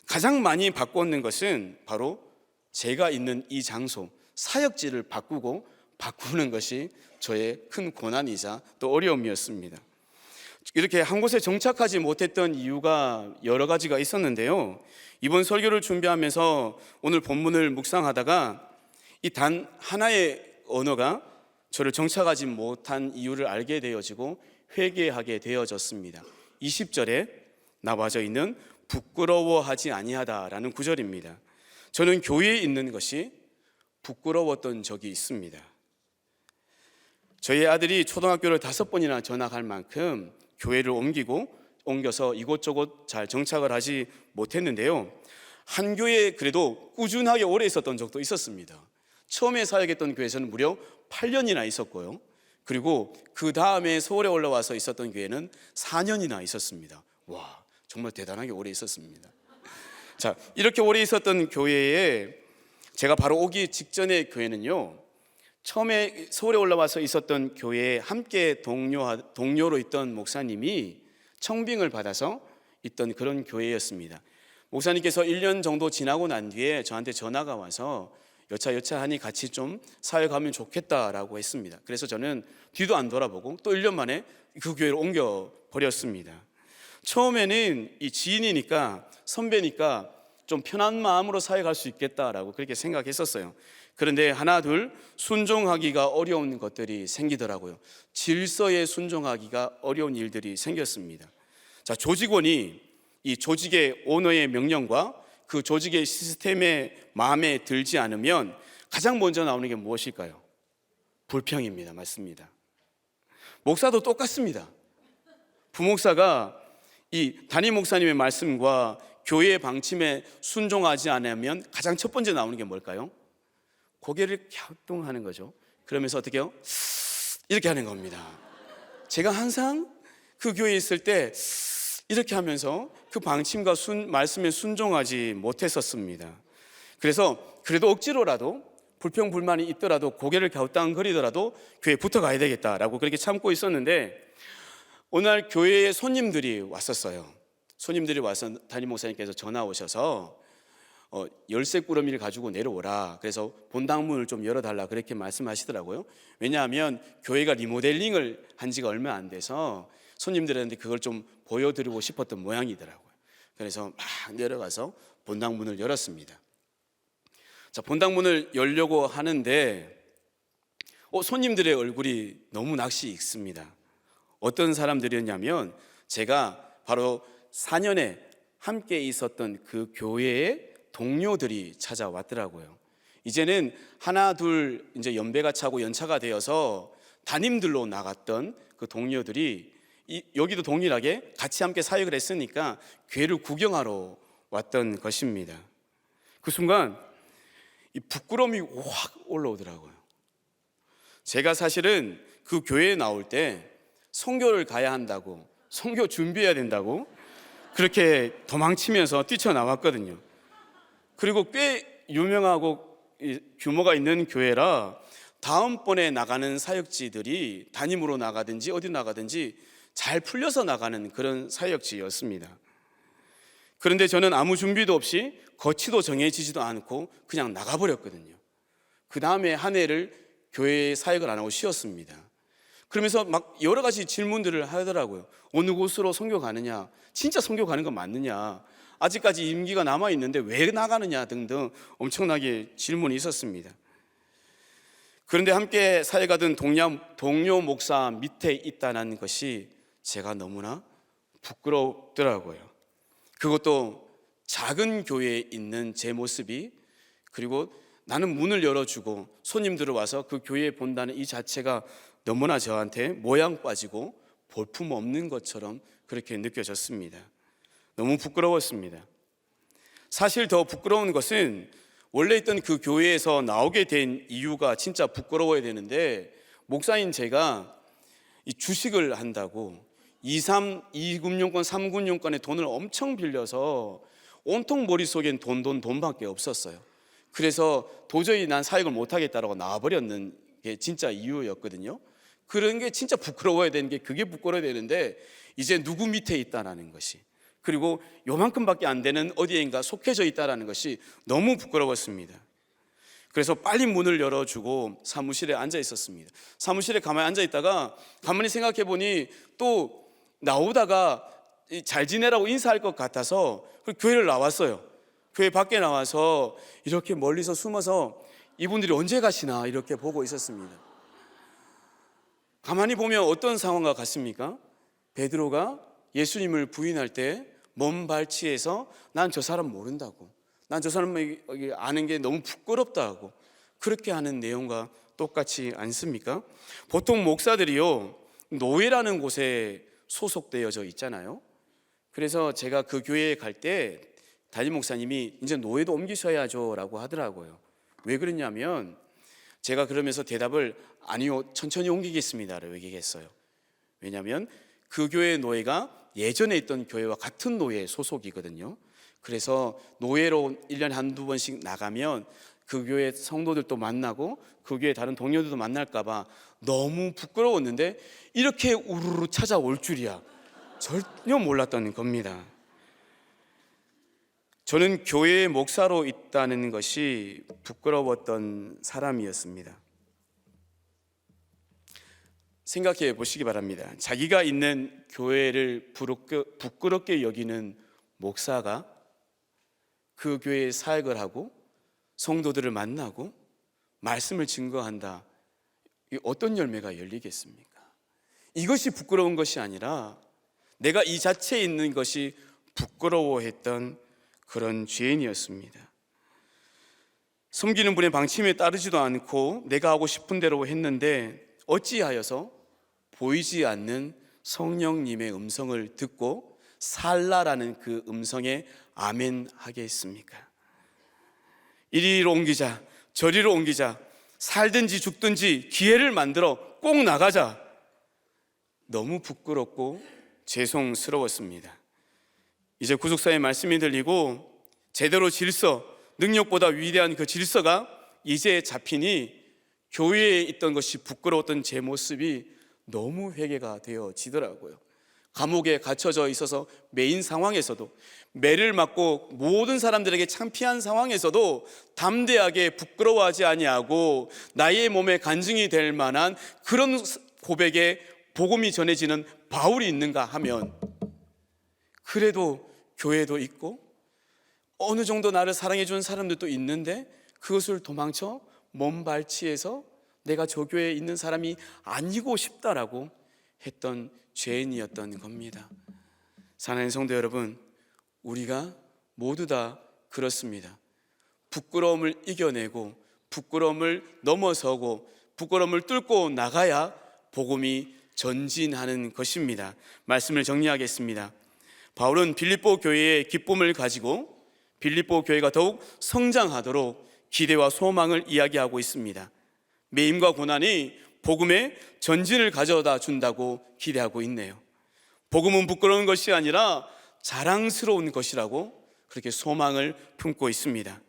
가장 많이 바꾸는 것은 바로 제가 있는 이 장소, 사역지를 바꾸는 것이 저의 큰 고난이자 또 어려움이었습니다. 이렇게 한 곳에 정착하지 못했던 이유가 여러 가지가 있었는데요. 이번 설교를 준비하면서 오늘 본문을 묵상하다가 이 단 하나의 언어가 저를 정착하지 못한 이유를 알게 되어지고 회개하게 되어졌습니다. 20절에 나와져 있는 부끄러워하지 아니하다라는 구절입니다. 저는 교회에 있는 것이 부끄러웠던 적이 있습니다. 저희 아들이 초등학교를 5번이나 전학할 만큼 교회를 옮겨서 이곳저곳 잘 정착을 하지 못했는데요. 한 교회에 그래도 꾸준하게 오래 있었던 적도 있었습니다. 처음에 사역했던 교회에서는 무려 8년이나 있었고요. 그리고 그 다음에 서울에 올라와서 있었던 교회는 4년이나 있었습니다. 와, 정말 대단하게 오래 있었습니다. 자, 이렇게 오래 있었던 교회에 제가 바로 오기 직전의 교회는요, 처음에 서울에 올라와서 있었던 교회에 함께 동료로 있던 목사님이 청빙을 받아서 있던 그런 교회였습니다. 목사님께서 1년 정도 지나고 난 뒤에 저한테 전화가 와서 여차하니 같이 좀 사역하면 좋겠다라고 했습니다. 그래서 저는 뒤도 안 돌아보고 또 1년 만에 그 교회로 옮겨버렸습니다. 처음에는 이 지인이니까 선배니까 좀 편한 마음으로 사역할 수 있겠다라고 그렇게 생각했었어요. 그런데 하나 둘 순종하기가 어려운 것들이 생기더라고요. 질서에 순종하기가 어려운 일들이 생겼습니다. 자, 조직원이 이 조직의 오너의 명령과 그 조직의 시스템에 마음에 들지 않으면 가장 먼저 나오는 게 무엇일까요? 불평입니다. 맞습니다. 목사도 똑같습니다. 부목사가 이 담임 목사님의 말씀과 교회의 방침에 순종하지 않으면 가장 첫 번째 나오는 게 뭘까요? 고개를 갸우뚱하는 거죠. 그러면서 어떻게 해요? 이렇게 하는 겁니다. 제가 항상 그 교회에 있을 때 이렇게 하면서 그 방침과 말씀에 순종하지 못했었습니다. 그래서 그래도 억지로라도 불평불만이 있더라도 고개를 갸우뚱거리더라도 교회에 붙어가야 되겠다라고 그렇게 참고 있었는데, 어느 날 교회에 손님들이 왔었어요. 손님들이 와서 담임 목사님께서 전화 오셔서 열쇠 꾸러미를 가지고 내려오라, 그래서 본당문을 좀 열어달라 그렇게 말씀하시더라고요. 왜냐하면 교회가 리모델링을 한 지가 얼마 안 돼서 손님들한테 그걸 좀 보여드리고 싶었던 모양이더라고요. 그래서 막 내려가서 본당문을 열었습니다. 자, 본당문을 열려고 하는데 손님들의 얼굴이 너무 낯이 익습니다. 어떤 사람들이었냐면 제가 바로 4년에 함께 있었던 그 교회의 동료들이 찾아왔더라고요. 이제는 하나 둘 이제 연배가 차고 연차가 되어서 담임들로 나갔던 그 동료들이 여기도 동일하게 같이 함께 사역을 했으니까 교회를 구경하러 왔던 것입니다. 그 순간 이 부끄러움이 확 올라오더라고요. 제가 사실은 그 교회에 나올 때 선교를 가야 한다고, 선교 준비해야 된다고 그렇게 도망치면서 뛰쳐나왔거든요. 그리고 꽤 유명하고 규모가 있는 교회라 다음번에 나가는 사역지들이 담임으로 나가든지 어디 나가든지 잘 풀려서 나가는 그런 사역지였습니다. 그런데 저는 아무 준비도 없이 거치도 정해지지도 않고 그냥 나가버렸거든요. 그 다음에 한 해를 교회에 사역을 안 하고 쉬었습니다. 그러면서 막 여러 가지 질문들을 하더라고요. 어느 곳으로 선교 가느냐, 진짜 선교 가는 거 맞느냐, 아직까지 임기가 남아있는데 왜 나가느냐 등등 엄청나게 질문이 있었습니다. 그런데 함께 사역하던 동료 목사 밑에 있다는 것이 제가 너무나 부끄럽더라고요. 그것도 작은 교회에 있는 제 모습이, 그리고 나는 문을 열어주고 손님들을 와서 그 교회에 본다는 이 자체가 너무나 저한테 모양 빠지고 볼품 없는 것처럼 그렇게 느껴졌습니다. 너무 부끄러웠습니다. 사실 더 부끄러운 것은 원래 있던 그 교회에서 나오게 된 이유가 진짜 부끄러워야 되는데, 목사인 제가 이 주식을 한다고 2금융권, 3금융권에 돈을 엄청 빌려서 온통 머릿속엔 돈밖에 없었어요. 그래서 도저히 난 사역을 못하겠다라고 나와버렸는 게 진짜 이유였거든요. 그런 게 진짜 부끄러워야 되는 게, 그게 부끄러워야 되는데 이제 누구 밑에 있다라는 것이, 그리고 요만큼밖에 안 되는 어디에인가 속해져 있다라는 것이 너무 부끄러웠습니다. 그래서 빨리 문을 열어주고 사무실에 앉아 있었습니다. 사무실에 가만히 앉아 있다가 가만히 생각해 보니 또 나오다가 잘 지내라고 인사할 것 같아서 교회를 나왔어요. 교회 밖에 나와서 이렇게 멀리서 숨어서 이분들이 언제 가시나 이렇게 보고 있었습니다. 가만히 보면 어떤 상황과 같습니까? 베드로가 예수님을 부인할 때 먼 발치에서 난 저 사람 모른다고, 난 저 사람 아는 게 너무 부끄럽다고 그렇게 하는 내용과 똑같지 않습니까? 보통 목사들이요, 노예라는 곳에 소속되어져 있잖아요. 그래서 제가 그 교회에 갈 때 담임 목사님이 이제 노예도 옮기셔야죠 라고 하더라고요. 왜 그랬냐면 제가 그러면서 대답을 아니요, 천천히 옮기겠습니다 라고 얘기했어요. 왜냐하면 그 교회의 노예가 예전에 있던 교회와 같은 노예 소속이거든요. 그래서 노예로 1년에 한두 번씩 나가면 그 교회 성도들도 만나고 그 교회 다른 동료들도 만날까 봐 너무 부끄러웠는데 이렇게 우르르 찾아올 줄이야 전혀 몰랐던 겁니다. 저는 교회의 목사로 있다는 것이 부끄러웠던 사람이었습니다. 생각해 보시기 바랍니다. 자기가 있는 교회를 부끄럽게 여기는 목사가 그 교회에 사역을 하고 성도들을 만나고 말씀을 증거한다. 어떤 열매가 열리겠습니까? 이것이 부끄러운 것이 아니라 내가 이 자체에 있는 것이 부끄러워했던 그런 죄인이었습니다. 섬기는 분의 방침에 따르지도 않고 내가 하고 싶은 대로 했는데 어찌하여서 보이지 않는 성령님의 음성을 듣고 살라라는 그 음성에 아멘 하겠습니까? 이리로 옮기자, 저리로 옮기자, 살든지 죽든지 기회를 만들어 꼭 나가자. 너무 부끄럽고 죄송스러웠습니다. 이제 구속사의 말씀이 들리고 제대로 질서, 능력보다 위대한 그 질서가 이제 잡히니 교회에 있던 것이 부끄러웠던 제 모습이 너무 회개가 되어지더라고요. 감옥에 갇혀져 있어서 매인 상황에서도, 매를 맞고 모든 사람들에게 창피한 상황에서도 담대하게 부끄러워하지 아니하고 나의 몸에 간증이 될 만한 그런 고백에 복음이 전해지는 바울이 있는가 하면, 그래도 교회도 있고 어느 정도 나를 사랑해 준 사람들도 있는데 그것을 도망쳐 먼발치에서 내가 저 교회에 있는 사람이 아니고 싶다라고 했던 죄인이었던 겁니다. 사랑하는 성도 여러분, 우리가 모두 다 그렇습니다. 부끄러움을 이겨내고 부끄러움을 넘어서고 부끄러움을 뚫고 나가야 복음이 전진하는 것입니다. 말씀을 정리하겠습니다. 바울은 빌립보 교회의 기쁨을 가지고 빌립보 교회가 더욱 성장하도록 기대와 소망을 이야기하고 있습니다. 매임과 고난이 복음의 전진을 가져다 준다고 기대하고 있네요. 복음은 부끄러운 것이 아니라 자랑스러운 것이라고 그렇게 소망을 품고 있습니다.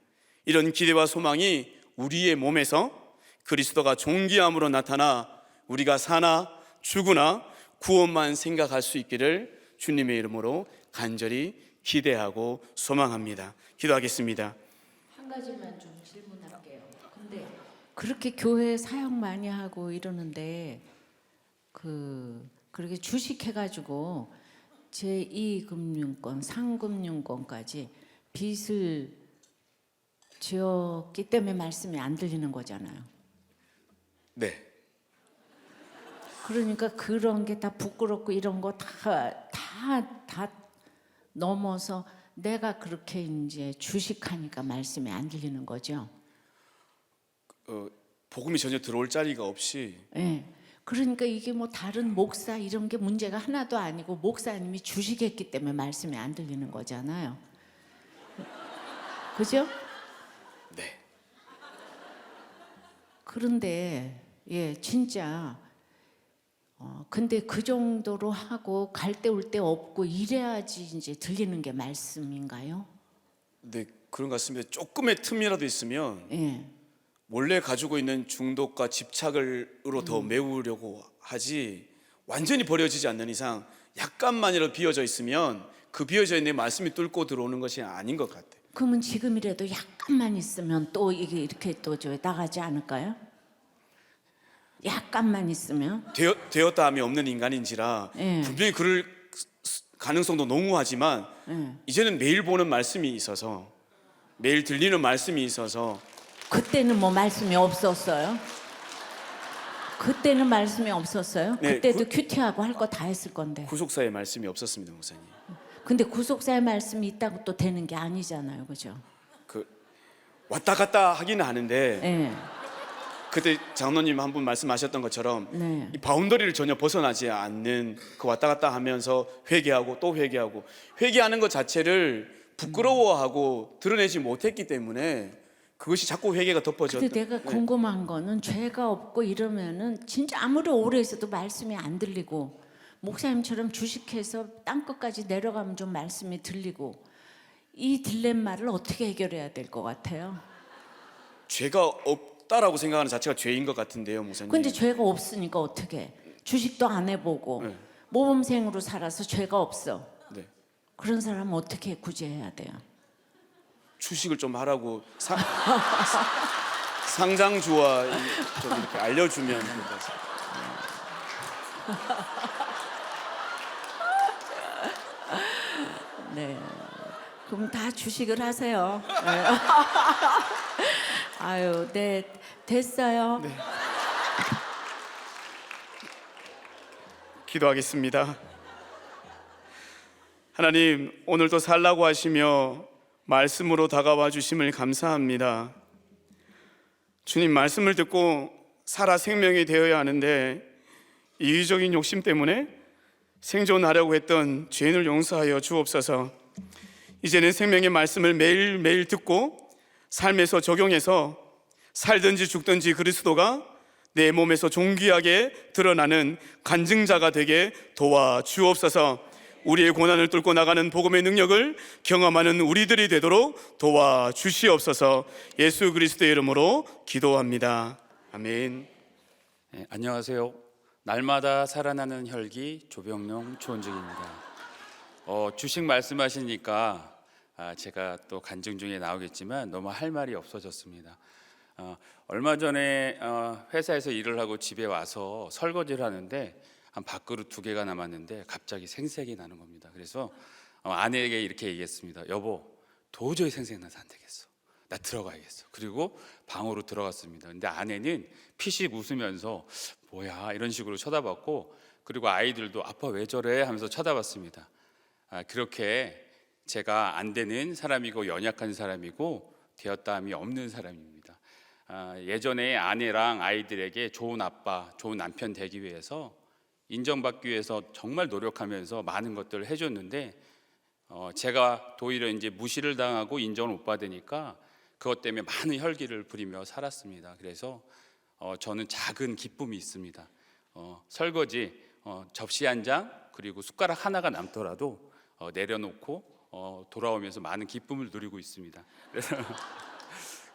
이런 기대와 소망이 우리의 몸에서 그리스도가 존귀함으로 나타나 우리가 사나 죽으나 구원만 생각할 수 있기를 주님의 이름으로 간절히 기대하고 소망합니다. 기도하겠습니다. 한 가지만 좀 질문할게요. 근데 그렇게 교회 사역 많이 하고 이러는데 그렇게 주식해가지고 제2금융권, 3금융권까지 빚을 지었기 때문에 말씀이 안 들리는 거잖아요. 네. 그러니까 그런 게 다 부끄럽고 이런 거 다 넘어서 내가 그렇게 이제 주식하니까 말씀이 안 들리는 거죠. 복음이 전혀 들어올 자리가 없이. 네. 그러니까 이게 뭐 다른 목사 이런 게 문제가 하나도 아니고 목사님이 주식했기 때문에 말씀이 안 들리는 거잖아요. 그죠? 네. 그런데 진짜 근데 그 정도로 하고 갈 때 올 때 없고 이래야지 이제 들리는 게 말씀인가요? 네, 그런 것 같습니다. 조금의 틈이라도 있으면 예. 원래 가지고 있는 중독과 집착으로 더 메우려고 하지, 완전히 버려지지 않는 이상 약간만이라도 비어져 있으면 그 비어져 있는 말씀이 뚫고 들어오는 것이 아닌 것 같아요. 그러면 지금이라도 약간만 있으면 또 이게 이렇게 또 나가지 않을까요? 약간만 있으면 되었다 함이 없는 인간인지라 예. 분명히 그럴 가능성도 농후하지만 이제는 매일 보는 말씀이 있어서, 매일 들리는 말씀이 있어서. 그때는 뭐 말씀이 없었어요? 그때는 말씀이 없었어요? 네, 그때도 큐티하고 할 거 다 했을 건데. 구속사의 말씀이 없었습니다, 목사님. 근데 구속사의 말씀이 있다고 또 되는 게 아니잖아요, 그죠? 왔다 갔다 하기는 하는데 네. 그때 장로님 한 분 말씀하셨던 것처럼 네. 이 바운더리를 전혀 벗어나지 않는 그 왔다 갔다 하면서 회개하고 또 회개하고, 회개하는 것 자체를 부끄러워하고 드러내지 못했기 때문에 그것이 자꾸 회개가 덮어졌다. 근데 내가 궁금한 거는 죄가 없고 이러면은 진짜 아무리 오래 있어도 말씀이 안 들리고 목사님처럼 주식해서 땅끝까지 내려가면 좀 말씀이 들리고, 이 딜레마를 어떻게 해결해야 될 것 같아요? 죄가 없다라고 생각하는 자체가 죄인 것 같은데요, 목사님. 근데 죄가 없으니까 어떻게? 주식도 안 해보고 네. 모범생으로 살아서 죄가 없어. 네. 그런 사람은 어떻게 구제해야 돼요? 주식을 좀 하라고 상장주와 좀 이렇게 알려주면 될 것 같아요. 네. 그럼 다 주식을 하세요. 네. 아유, 네, 됐어요. 네. 기도하겠습니다. 하나님, 오늘도 살라고 하시며 말씀으로 다가와 주심을 감사합니다. 주님, 말씀을 듣고 살아 생명이 되어야 하는데 이기적인 욕심 때문에 생존하려고 했던 죄인을 용서하여 주옵소서. 이제는 생명의 말씀을 매일매일 듣고 삶에서 적용해서 살든지 죽든지 그리스도가 내 몸에서 존귀하게 드러나는 간증자가 되게 도와주옵소서. 우리의 고난을 뚫고 나가는 복음의 능력을 경험하는 우리들이 되도록 도와주시옵소서. 예수 그리스도의 이름으로 기도합니다. 아멘. 네, 안녕하세요. 날마다 살아나는 혈기 조병룡 조원중입니다. 주식 말씀하시니까 제가 또 간증 중에 나오겠지만 너무 할 말이 없어졌습니다. 얼마 전에 회사에서 일을 하고 집에 와서 설거지를 하는데 한 밥그릇 2개가 남았는데 갑자기 생색이 나는 겁니다. 그래서 아내에게 이렇게 얘기했습니다. 여보, 도저히 생색나서 안 되겠어. 나 들어가야겠어. 그리고 방으로 들어갔습니다. 근데 아내는 피식 웃으면서 뭐야 이런 식으로 쳐다봤고, 그리고 아이들도 아빠 왜 저래 하면서 쳐다봤습니다. 그렇게 제가 안 되는 사람이고 연약한 사람이고 되었다함이 없는 사람입니다. 예전에 아내랑 아이들에게 좋은 아빠, 좋은 남편 되기 위해서, 인정받기 위해서 정말 노력하면서 많은 것들을 해줬는데 제가 도리어 이제 무시를 당하고 인정을 못 받으니까 그것 때문에 많은 혈기를 부리며 살았습니다. 그래서 저는 작은 기쁨이 있습니다. 설거지 접시 한 장 그리고 숟가락 하나가 남더라도 내려놓고 돌아오면서 많은 기쁨을 누리고 있습니다.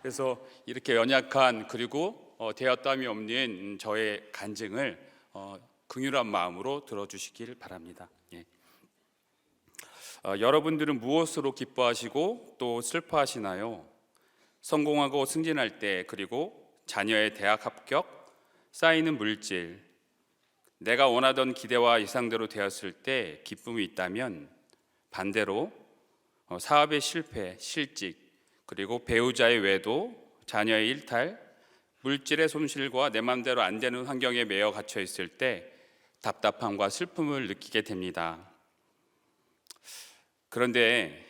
그래서 이렇게 연약한 그리고 되었담이 없는 저의 간증을 긍휼한 마음으로 들어주시길 바랍니다. 예. 여러분들은 무엇으로 기뻐하시고 또 슬퍼하시나요? 성공하고 승진할 때, 그리고 자녀의 대학 합격, 쌓이는 물질, 내가 원하던 기대와 예상대로 되었을 때 기쁨이 있다면, 반대로 사업의 실패, 실직, 그리고 배우자의 외도, 자녀의 일탈, 물질의 손실과 내 마음대로 안 되는 환경에 매여 갇혀 있을 때 답답함과 슬픔을 느끼게 됩니다. 그런데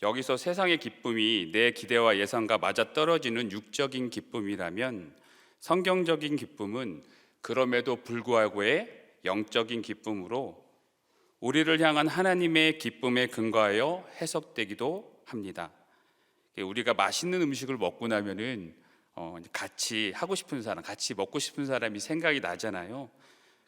여기서 세상의 기쁨이 내 기대와 예상과 맞아떨어지는 육적인 기쁨이라면, 성경적인 기쁨은 그럼에도 불구하고의 영적인 기쁨으로 우리를 향한 하나님의 기쁨에 근거하여 해석되기도 합니다. 우리가 맛있는 음식을 먹고 나면은 같이 하고 싶은 사람, 같이 먹고 싶은 사람이 생각이 나잖아요.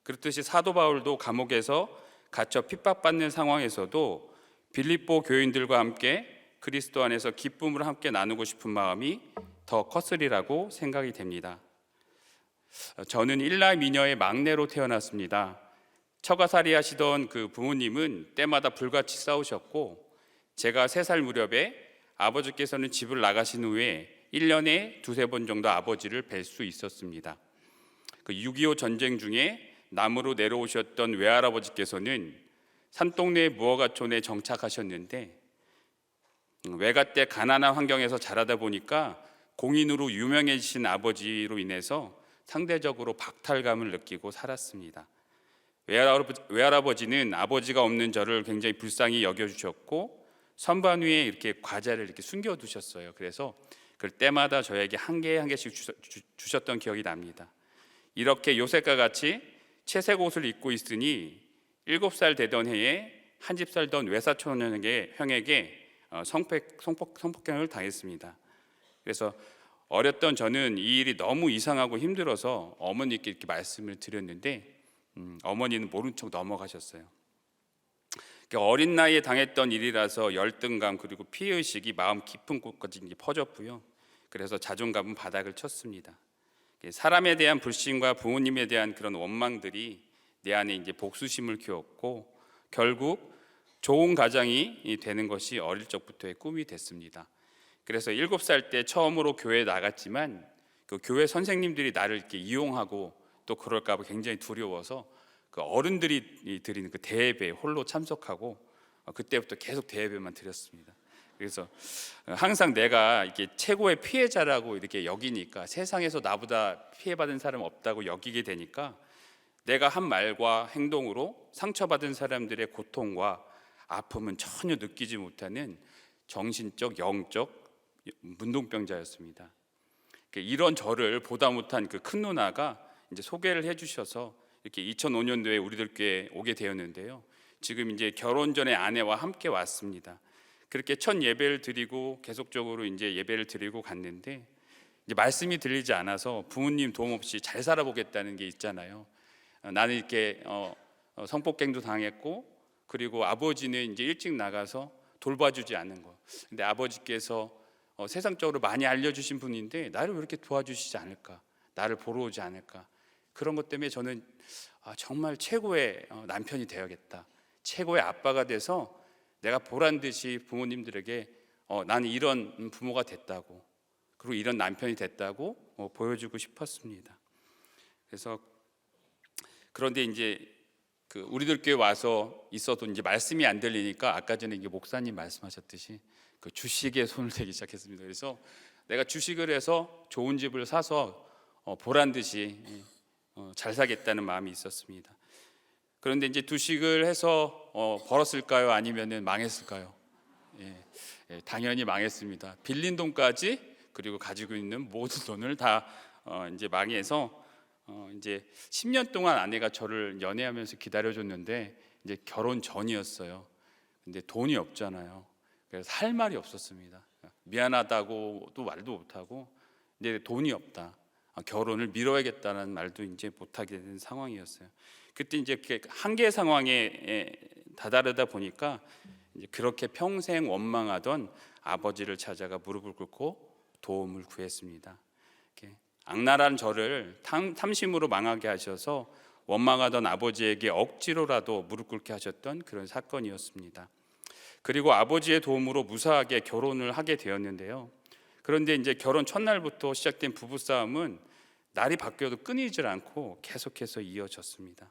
그렇듯이 사도 바울도 감옥에서 갇혀 핍박받는 상황에서도 빌립보 교인들과 함께 그리스도 안에서 기쁨을 함께 나누고 싶은 마음이 더 컸으리라고 생각이 됩니다. 저는 일라 미녀의 막내로 태어났습니다. 처가살이 하시던 그 부모님은 때마다 불같이 싸우셨고, 제가 3살 무렵에 아버지께서는 집을 나가신 후에 1년에 2-3번 정도 아버지를 뵐 수 있었습니다. 그 6.25 전쟁 중에 남으로 내려오셨던 외할아버지께서는 산동네 무허가촌에 정착하셨는데, 외가 때 가난한 환경에서 자라다 보니까 공인으로 유명해지신 아버지로 인해서 상대적으로 박탈감을 느끼고 살았습니다. 외할아버지는 아버지가 없는 저를 굉장히 불쌍히 여겨주셨고, 선반 위에 이렇게 과자를 이렇게 숨겨두셨어요. 그래서 그럴 때마다 저에게 한 개씩 주셨던 기억이 납니다. 이렇게 요셉과 같이 채색 옷을 입고 있으니 7살 되던 해에 한 집 살던 외사촌 형에게 성폭행을 당했습니다. 그래서 어렸던 저는 이 일이 너무 이상하고 힘들어서 어머니께 이렇게 말씀을 드렸는데 어머니는 모른 척 넘어가셨어요. 어린 나이에 당했던 일이라서 열등감 그리고 피해의식이 마음 깊은 곳까지 퍼졌고요. 그래서 자존감은 바닥을 쳤습니다. 사람에 대한 불신과 부모님에 대한 그런 원망들이 내 안에 이제 복수심을 키웠고, 결국 좋은 가장이 되는 것이 어릴 적부터의 꿈이 됐습니다. 그래서 7살 때 처음으로 교회에 나갔지만 그 교회 선생님들이 나를 이렇게 이용하고 또 그럴까 봐 굉장히 두려워서 그 어른들이 드리는 그 대예배에 홀로 참석하고 그때부터 계속 대예배만 드렸습니다. 그래서 항상 내가 이렇게 최고의 피해자라고 이렇게 여기니까, 세상에서 나보다 피해받은 사람 없다고 여기게 되니까 내가 한 말과 행동으로 상처받은 사람들의 고통과 아픔은 전혀 느끼지 못하는 정신적, 영적 문둥병자였습니다. 이런 저를 보다 못한 그 큰 누나가 이제 소개를 해주셔서 이렇게 2005년도에 우리들 교회에 오게 되었는데요. 지금 이제 결혼 전에 아내와 함께 왔습니다. 그렇게 첫 예배를 드리고 계속적으로 이제 예배를 드리고 갔는데, 이제 말씀이 들리지 않아서 부모님 도움 없이 잘 살아보겠다는 게 있잖아요. 나는 이렇게 성폭행도 당했고 그리고 아버지는 이제 일찍 나가서 돌봐주지 않는 거. 근데 아버지께서 세상적으로 많이 알려주신 분인데 나를 왜 이렇게 도와주시지 않을까? 나를 보러 오지 않을까? 그런 것 때문에 저는 정말 최고의 남편이 되어야겠다. 최고의 아빠가 돼서 내가 보란 듯이 부모님들에게 나는 이런 부모가 됐다고, 그리고 이런 남편이 됐다고 보여주고 싶었습니다. 그래서 그런데 이제 우리들 교회 와서 있어도 이제 말씀이 안 들리니까 아까 전에 이게 목사님 말씀하셨듯이 그 주식에 손을 대기 시작했습니다. 그래서 내가 주식을 해서 좋은 집을 사서 보란 듯이 잘 살겠다는 마음이 있었습니다. 그런데 이제 주식을 해서 벌었을까요? 아니면은 망했을까요? 당연히 망했습니다. 빌린 돈까지, 그리고 가지고 있는 모든 돈을 다 이제 망해서 이제 10년 동안 아내가 저를 연애하면서 기다려줬는데 이제 결혼 전이었어요. 근데 돈이 없잖아요. 그래서 할 말이 없었습니다. 미안하다고도 말도 못하고, 이제 돈이 없다, 결혼을 미뤄야겠다는 말도 이제 못하게 된 상황이었어요. 그때 이제 한계 상황에 다다르다 보니까 이제 그렇게 평생 원망하던 아버지를 찾아가 무릎을 꿇고 도움을 구했습니다. 악랄한 저를 탐심으로 망하게 하셔서 원망하던 아버지에게 억지로라도 무릎 꿇게 하셨던 그런 사건이었습니다. 그리고 아버지의 도움으로 무사하게 결혼을 하게 되었는데요. 그런데 이제 결혼 첫날부터 시작된 부부싸움은 날이 바뀌어도 끊이질 않고 계속해서 이어졌습니다.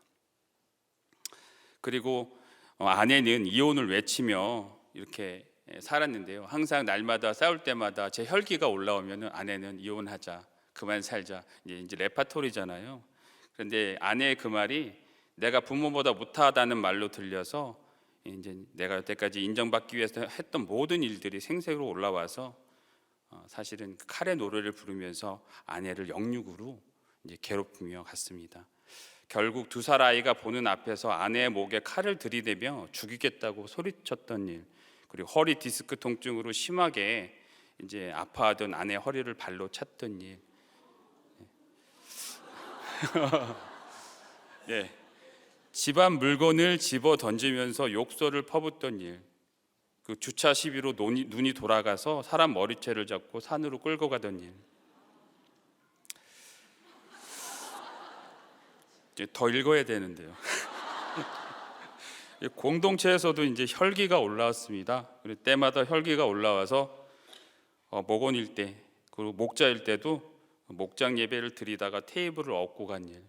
그리고 아내는 이혼을 외치며 이렇게 살았는데요. 항상 날마다 싸울 때마다 제 혈기가 올라오면 아내는 이혼하자, 그만 살자, 이제 레파토리잖아요. 그런데 아내의 그 말이 내가 부모보다 못하다는 말로 들려서 이제 내가 여태까지 인정받기 위해서 했던 모든 일들이 생생으로 올라와서 사실은 칼의 노래를 부르면서 아내를 영육으로 이제 괴롭히며 갔습니다. 결국 두 살 아이가 보는 앞에서 아내의 목에 칼을 들이대며 죽이겠다고 소리쳤던 일, 그리고 허리 디스크 통증으로 심하게 이제 아파하던 아내 허리를 발로 찼던 일, 집안 물건을 집어 던지면서 욕설을 퍼붓던 일, 그 주차 시비로 눈이 돌아가서 사람 머리채를 잡고 산으로 끌고 가던 일. 이제 더 읽어야 되는데요. 공동체에서도 이제 혈기가 올라왔습니다. 그리고 때마다 혈기가 올라와서 목원일 때, 그리고 목자일 때도 목장 예배를 드리다가 테이블을 엎고 간 일.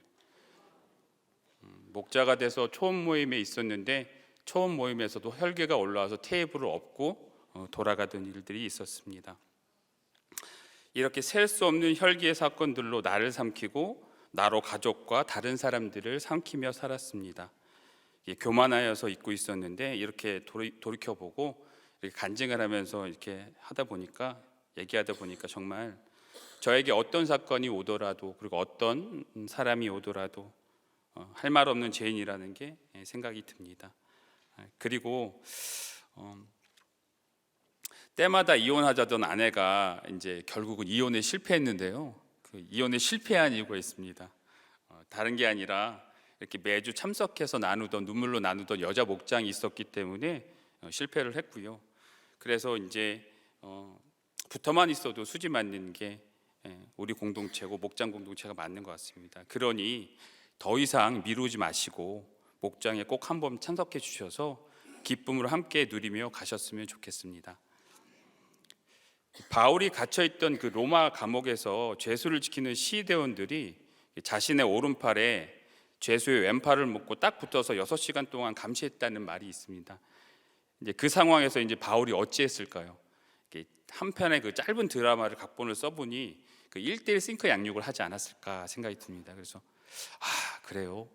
목자가 돼서 초음 모임에 있었는데 초음 모임에서도 혈기가 올라와서 테이블을 엎고 돌아가던 일들이 있었습니다. 이렇게 셀 수 없는 혈기의 사건들로 나를 삼키고 나로 가족과 다른 사람들을 삼키며 살았습니다. 교만하여서 잊고 있었는데 이렇게 돌이켜보고 이렇게 간증을 하면서 이렇게 하다 보니까, 얘기하다 보니까 정말 저에게 어떤 사건이 오더라도, 그리고 어떤 사람이 오더라도 할 말 없는 죄인이라는 게 생각이 듭니다. 그리고 때마다 이혼하자던 아내가 이제 결국은 이혼에 실패했는데요. 그 이혼에 실패한 이유가 있습니다. 다른 게 아니라 이렇게 매주 참석해서 눈물로 나누던 여자 목장이 있었기 때문에 실패를 했고요. 그래서 이제 붙어만 있어도 수지 맞는 게 우리 공동체고 목장 공동체가 맞는 것 같습니다. 그러니 더 이상 미루지 마시고 목장에 꼭 한번 참석해 주셔서 기쁨을 함께 누리며 가셨으면 좋겠습니다. 바울이 갇혀있던 그 로마 감옥에서 죄수를 지키는 시대원들이 자신의 오른팔에 죄수의 왼팔을 묶고 딱 붙어서 6시간 동안 감시했다는 말이 있습니다. 이제 그 상황에서 이제 바울이 어찌했을까요? 한 편의 그 짧은 드라마를 각본을 써보니 그 1:1 싱크 양육을 하지 않았을까 생각이 듭니다. 그래서 그래요.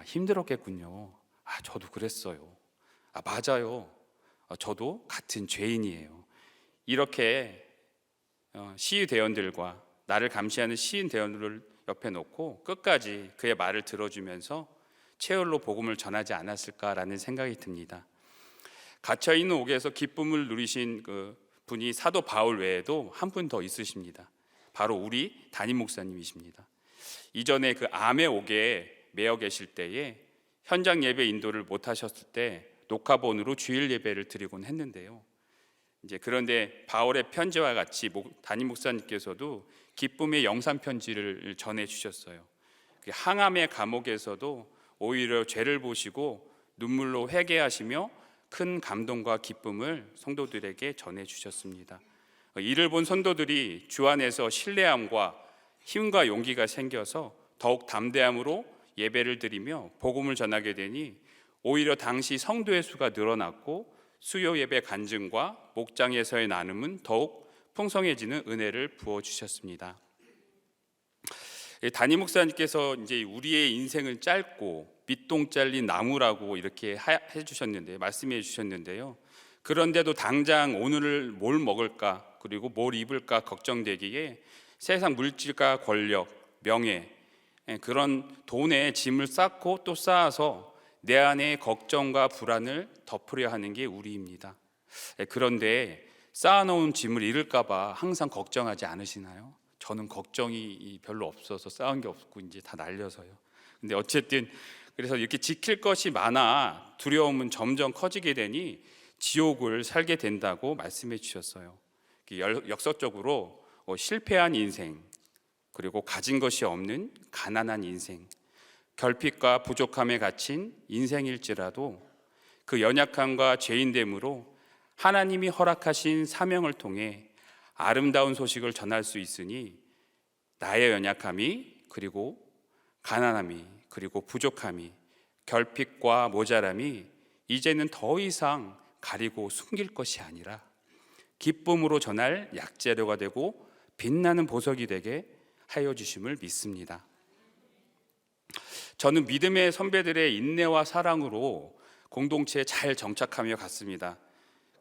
힘들었겠군요. 저도 그랬어요. 맞아요. 저도 같은 죄인이에요. 이렇게 시위 대원들과 나를 감시하는 시인 대원들을 옆에 놓고 끝까지 그의 말을 들어주면서 최후로 복음을 전하지 않았을까라는 생각이 듭니다. 갇혀있는 옥에서 기쁨을 누리신 그 분이 사도 바울 외에도 한 분 더 있으십니다. 바로 우리 담임 목사님이십니다. 이전에 그 암의 옥에 매여 계실 때에 현장 예배 인도를 못 하셨을 때 녹화본으로 주일 예배를 드리곤 했는데요. 이제 그런데 바울의 편지와 같이 담임 목사님께서도 기쁨의 영상 편지를 전해 주셨어요. 항암의 감옥에서도 오히려 죄를 보시고 눈물로 회개하시며 큰 감동과 기쁨을 성도들에게 전해 주셨습니다. 이를 본 성도들이 주 안에서 신뢰함과 힘과 용기가 생겨서 더욱 담대함으로 예배를 드리며 복음을 전하게 되니 오히려 당시 성도의 수가 늘어났고 수요 예배 간증과 목장에서의 나눔은 더욱 풍성해지는 은혜를 부어 주셨습니다. 담임 목사님께서 이제 우리의 인생을 짧고 밑동 잘린 나무라고 이렇게 해주셨는데 말씀해 주셨는데요. 그런데도 당장 오늘 뭘 먹을까 그리고 뭘 입을까 걱정되기에 세상 물질과 권력, 명예 그런 돈에 짐을 쌓고 또 쌓아서 내 안에 걱정과 불안을 덮으려 하는 게 우리입니다. 그런데 쌓아놓은 짐을 잃을까 봐 항상 걱정하지 않으시나요? 저는 걱정이 별로 없어서 쌓은 게 없고 이제 다 날려서요. 근데 어쨌든 그래서 이렇게 지킬 것이 많아 두려움은 점점 커지게 되니 지옥을 살게 된다고 말씀해 주셨어요. 역설적으로 실패한 인생, 그리고 가진 것이 없는 가난한 인생, 결핍과 부족함에 갇힌 인생일지라도 그 연약함과 죄인됨으로 하나님이 허락하신 사명을 통해 아름다운 소식을 전할 수 있으니 나의 연약함이 그리고 가난함이 그리고 부족함이 결핍과 모자람이 이제는 더 이상 가리고 숨길 것이 아니라 기쁨으로 전할 약재료가 되고 빛나는 보석이 되게 하여 주심을 믿습니다. 저는 믿음의 선배들의 인내와 사랑으로 공동체에 잘 정착하며 갔습니다.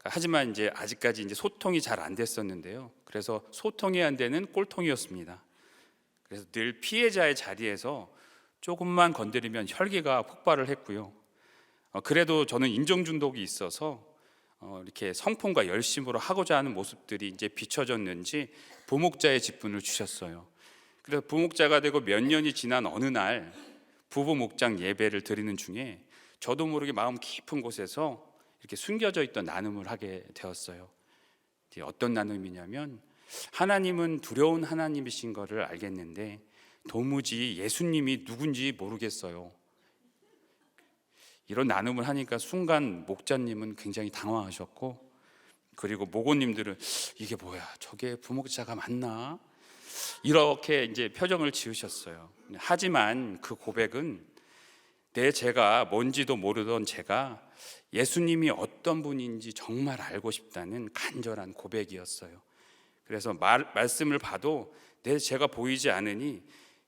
하지만 이제 아직까지 이제 소통이 잘 안 됐었는데요. 그래서 소통이 안 되는 꼴통이었습니다. 그래서 늘 피해자의 자리에서 조금만 건드리면 혈기가 폭발을 했고요. 그래도 저는 인정 중독이 있어서 이렇게 성품과 열심으로 하고자 하는 모습들이 이제 비춰졌는지 부목자의 직분을 주셨어요. 그래서 부목자가 되고 몇 년이 지난 어느 날 부부 목장 예배를 드리는 중에 저도 모르게 마음 깊은 곳에서 이렇게 숨겨져 있던 나눔을 하게 되었어요. 어떤 나눔이냐면 하나님은 두려운 하나님이신 것을 알겠는데 도무지 예수님이 누군지 모르겠어요. 이런 나눔을 하니까 순간 목자님은 굉장히 당황하셨고, 그리고 목원님들은 이게 뭐야, 저게 부목자가 맞나? 이렇게 이제 표정을 지으셨어요. 하지만 그 고백은 내 죄가 뭔지도 모르던 제가 예수님이 어떤 분인지 정말 알고 싶다는 간절한 고백이었어요. 그래서 말씀을 봐도 내 죄가 보이지 않으니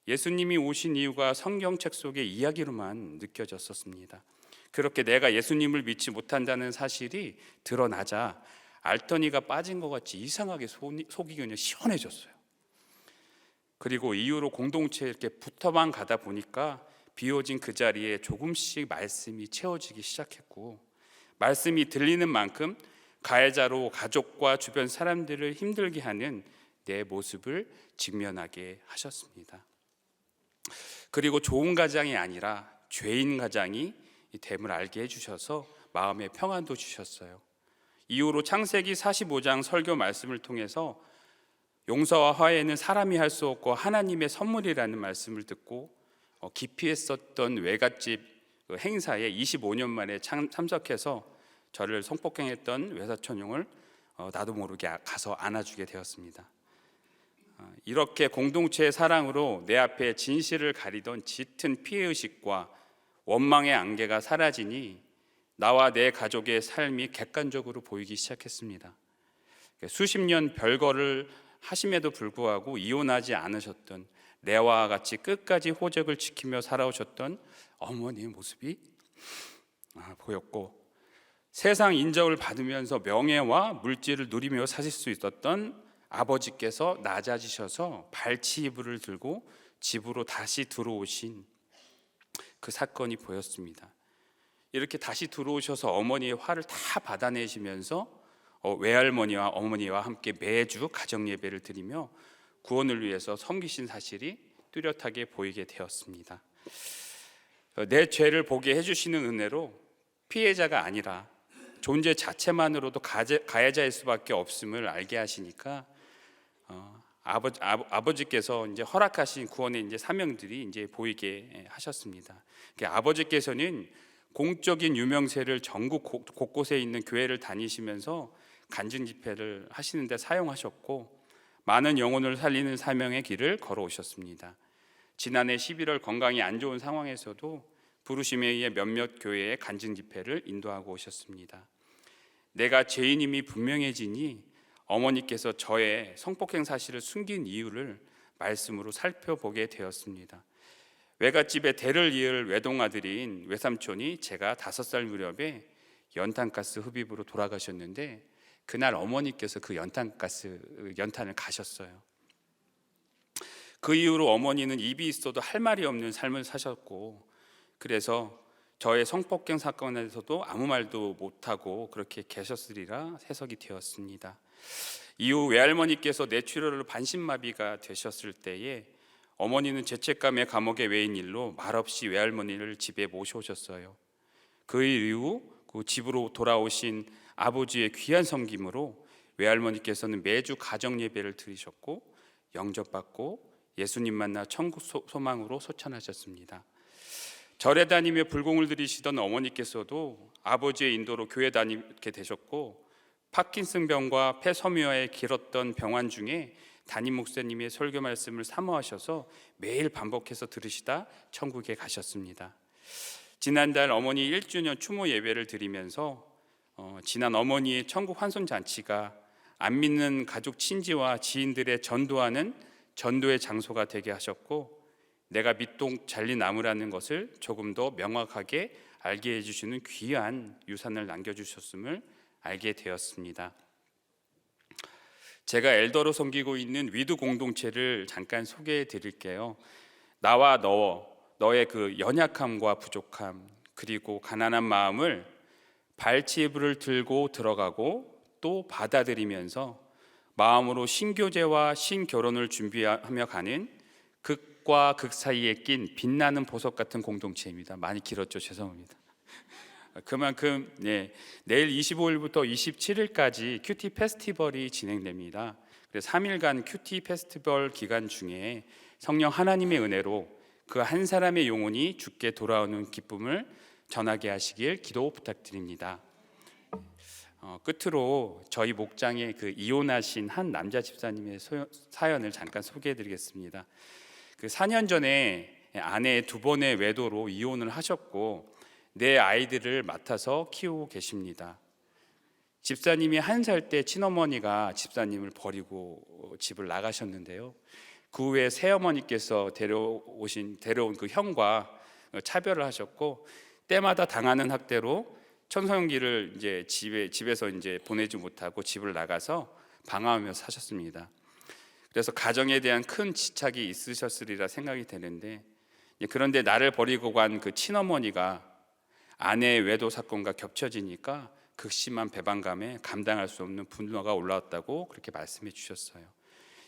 예수님이 오신 이유가 성경책 속의 이야기로만 느껴졌었습니다. 그렇게 내가 예수님을 믿지 못한다는 사실이 드러나자 알더니가 빠진 것 같이 이상하게 속이 그냥 시원해졌어요. 그리고 이후로 공동체에 이렇게 붙어만 가다 보니까 비워진 그 자리에 조금씩 말씀이 채워지기 시작했고, 말씀이 들리는 만큼 가해자로 가족과 주변 사람들을 힘들게 하는 내 모습을 직면하게 하셨습니다. 그리고 좋은 가장이 아니라 죄인 가장이 됨을 알게 해주셔서 마음의 평안도 주셨어요. 이후로 창세기 45장 설교 말씀을 통해서 용서와 화해는 사람이 할 수 없고 하나님의 선물이라는 말씀을 듣고 깊이 했었던 외갓집 행사에 25년 만에 참석해서 저를 성폭행했던 외사촌형을 나도 모르게 가서 안아주게 되었습니다. 이렇게 공동체의 사랑으로 내 앞에 진실을 가리던 짙은 피해의식과 원망의 안개가 사라지니 나와 내 가족의 삶이 객관적으로 보이기 시작했습니다. 수십 년 별거를 하심에도 불구하고 이혼하지 않으셨던, 레와와 같이 끝까지 호적을 지키며 살아오셨던 어머니의 모습이 보였고, 세상 인정을 받으면서 명예와 물질을 누리며 사실 수 있었던 아버지께서 낮아지셔서 발치이불을 들고 집으로 다시 들어오신 그 사건이 보였습니다. 이렇게 다시 들어오셔서 어머니의 화를 다 받아내시면서 외할머니와 어머니와 함께 매주 가정 예배를 드리며 구원을 위해서 섬기신 사실이 뚜렷하게 보이게 되었습니다. 내 죄를 보게 해주시는 은혜로 피해자가 아니라 존재 자체만으로도 가해자일 수밖에 없음을 알게 하시니까 아버지께서 이제 허락하신 구원의 이제 사명들이 이제 보이게 하셨습니다. 아버지께서는 공적인 유명세를 전국 곳곳에 있는 교회를 다니시면서 간증 집회를 하시는데 사용하셨고 많은 영혼을 살리는 사명의 길을 걸어오셨습니다. 지난해 11월 건강이 안 좋은 상황에서도 부르심에 의해 몇몇 교회의 간증 집회를 인도하고 오셨습니다. 내가 죄인임이 분명해지니 어머니께서 저의 성폭행 사실을 숨긴 이유를 말씀으로 살펴보게 되었습니다. 외갓집에 대를 이을 외동아들인 외삼촌이 제가 5살 무렵에 연탄가스 흡입으로 돌아가셨는데 그날 어머니께서 그 연탄을 가셨어요. 그 이후로 어머니는 입이 있어도 할 말이 없는 삶을 사셨고 그래서 저의 성폭행 사건에서도 아무 말도 못하고 그렇게 계셨으리라 해석이 되었습니다. 이후 외할머니께서 뇌출혈로 반신마비가 되셨을 때에 어머니는 죄책감에 감옥에 외인 일로 말없이 외할머니를 집에 모셔오셨어요. 그 이후 그 집으로 돌아오신 아버지의 귀한 섬김으로 외할머니께서는 매주 가정 예배를 드리셨고 영접받고 예수님 만나 천국 소망으로 소천하셨습니다. 절에 다니며 불공을 들이시던 어머니께서도 아버지의 인도로 교회 다니게 되셨고 파킨슨병과 폐섬유화에 길었던 병환 중에 담임 목사님의 설교 말씀을 사모하셔서 매일 반복해서 들으시다 천국에 가셨습니다. 지난달 어머니 1주년 추모 예배를 드리면서 지난 어머니의 천국 환손 잔치가 안 믿는 가족 친지와 지인들의 전도하는 전도의 장소가 되게 하셨고 내가 밑동 잘린 나무라는 것을 조금 더 명확하게 알게 해주시는 귀한 유산을 남겨주셨음을 알게 되었습니다. 제가 엘더로 섬기고 있는 위드 공동체를 잠깐 소개해 드릴게요. 나와 너의 그 연약함과 부족함 그리고 가난한 마음을 발치불을 들고 들어가고 또 받아들이면서 마음으로 신교제와 신결혼을 준비하며 가는 극과 극 사이에 낀 빛나는 보석 같은 공동체입니다. 많이 길었죠. 죄송합니다. 그만큼 내일 25일부터 27일까지 큐티 페스티벌이 진행됩니다. 그래서 3일간 큐티 페스티벌 기간 중에 성령 하나님의 은혜로 그 한 사람의 영혼이 주께 돌아오는 기쁨을 전하게 하시길 기도 부탁드립니다. 끝으로 저희 목장의 그 이혼하신 한 남자 집사님의 사연을 잠깐 소개해드리겠습니다. 그 4년 전에 아내의 2번의 외도로 이혼을 하셨고 내 아이들을 맡아서 키우고 계십니다. 집사님이 1살 때 친어머니가 집사님을 버리고 집을 나가셨는데요. 그 후에 새어머니께서 데려온 그 형과 차별을 하셨고 때마다 당하는 학대로 천성기를 이제 집에서 이제 보내지 못하고 집을 나가서 방황하며 사셨습니다. 그래서 가정에 대한 큰 집착이 있으셨으리라 생각이 되는데 그런데 나를 버리고 간 그 친어머니가 아내의 외도 사건과 겹쳐지니까 극심한 배반감에 감당할 수 없는 분노가 올라왔다고 그렇게 말씀해 주셨어요.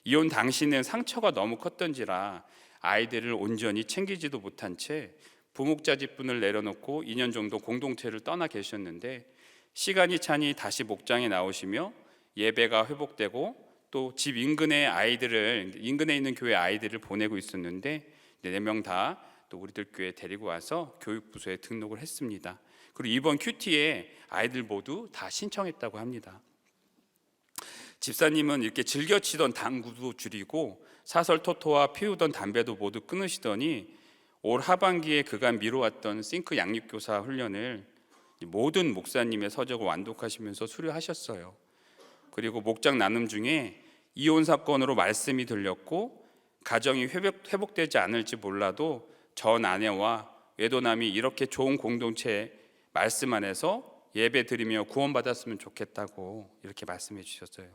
이혼 당시는 상처가 너무 컸던지라 아이들을 온전히 챙기지도 못한 채 부목자 집분을 내려놓고 2년 정도 공동체를 떠나 계셨는데 시간이 차니 다시 목장에 나오시며 예배가 회복되고 또 집 인근에 있는 교회 아이들을 보내고 있었는데 4명 다 또 우리들 교회에 데리고 와서 교육부서에 등록을 했습니다. 그리고 이번 큐티에 아이들 모두 다 신청했다고 합니다. 집사님은 이렇게 즐겨 치던 당구도 줄이고 사설토토와 피우던 담배도 모두 끊으시더니 올 하반기에 그간 미뤄왔던 싱크 양육교사 훈련을 모든 목사님의 서적을 완독하시면서 수료하셨어요. 그리고 목장 나눔 중에 이혼 사건으로 말씀이 들렸고 가정이 회복되지 않을지 몰라도 전 아내와 외도남이 이렇게 좋은 공동체 말씀 안에서 예배 드리며 구원받았으면 좋겠다고 이렇게 말씀해 주셨어요.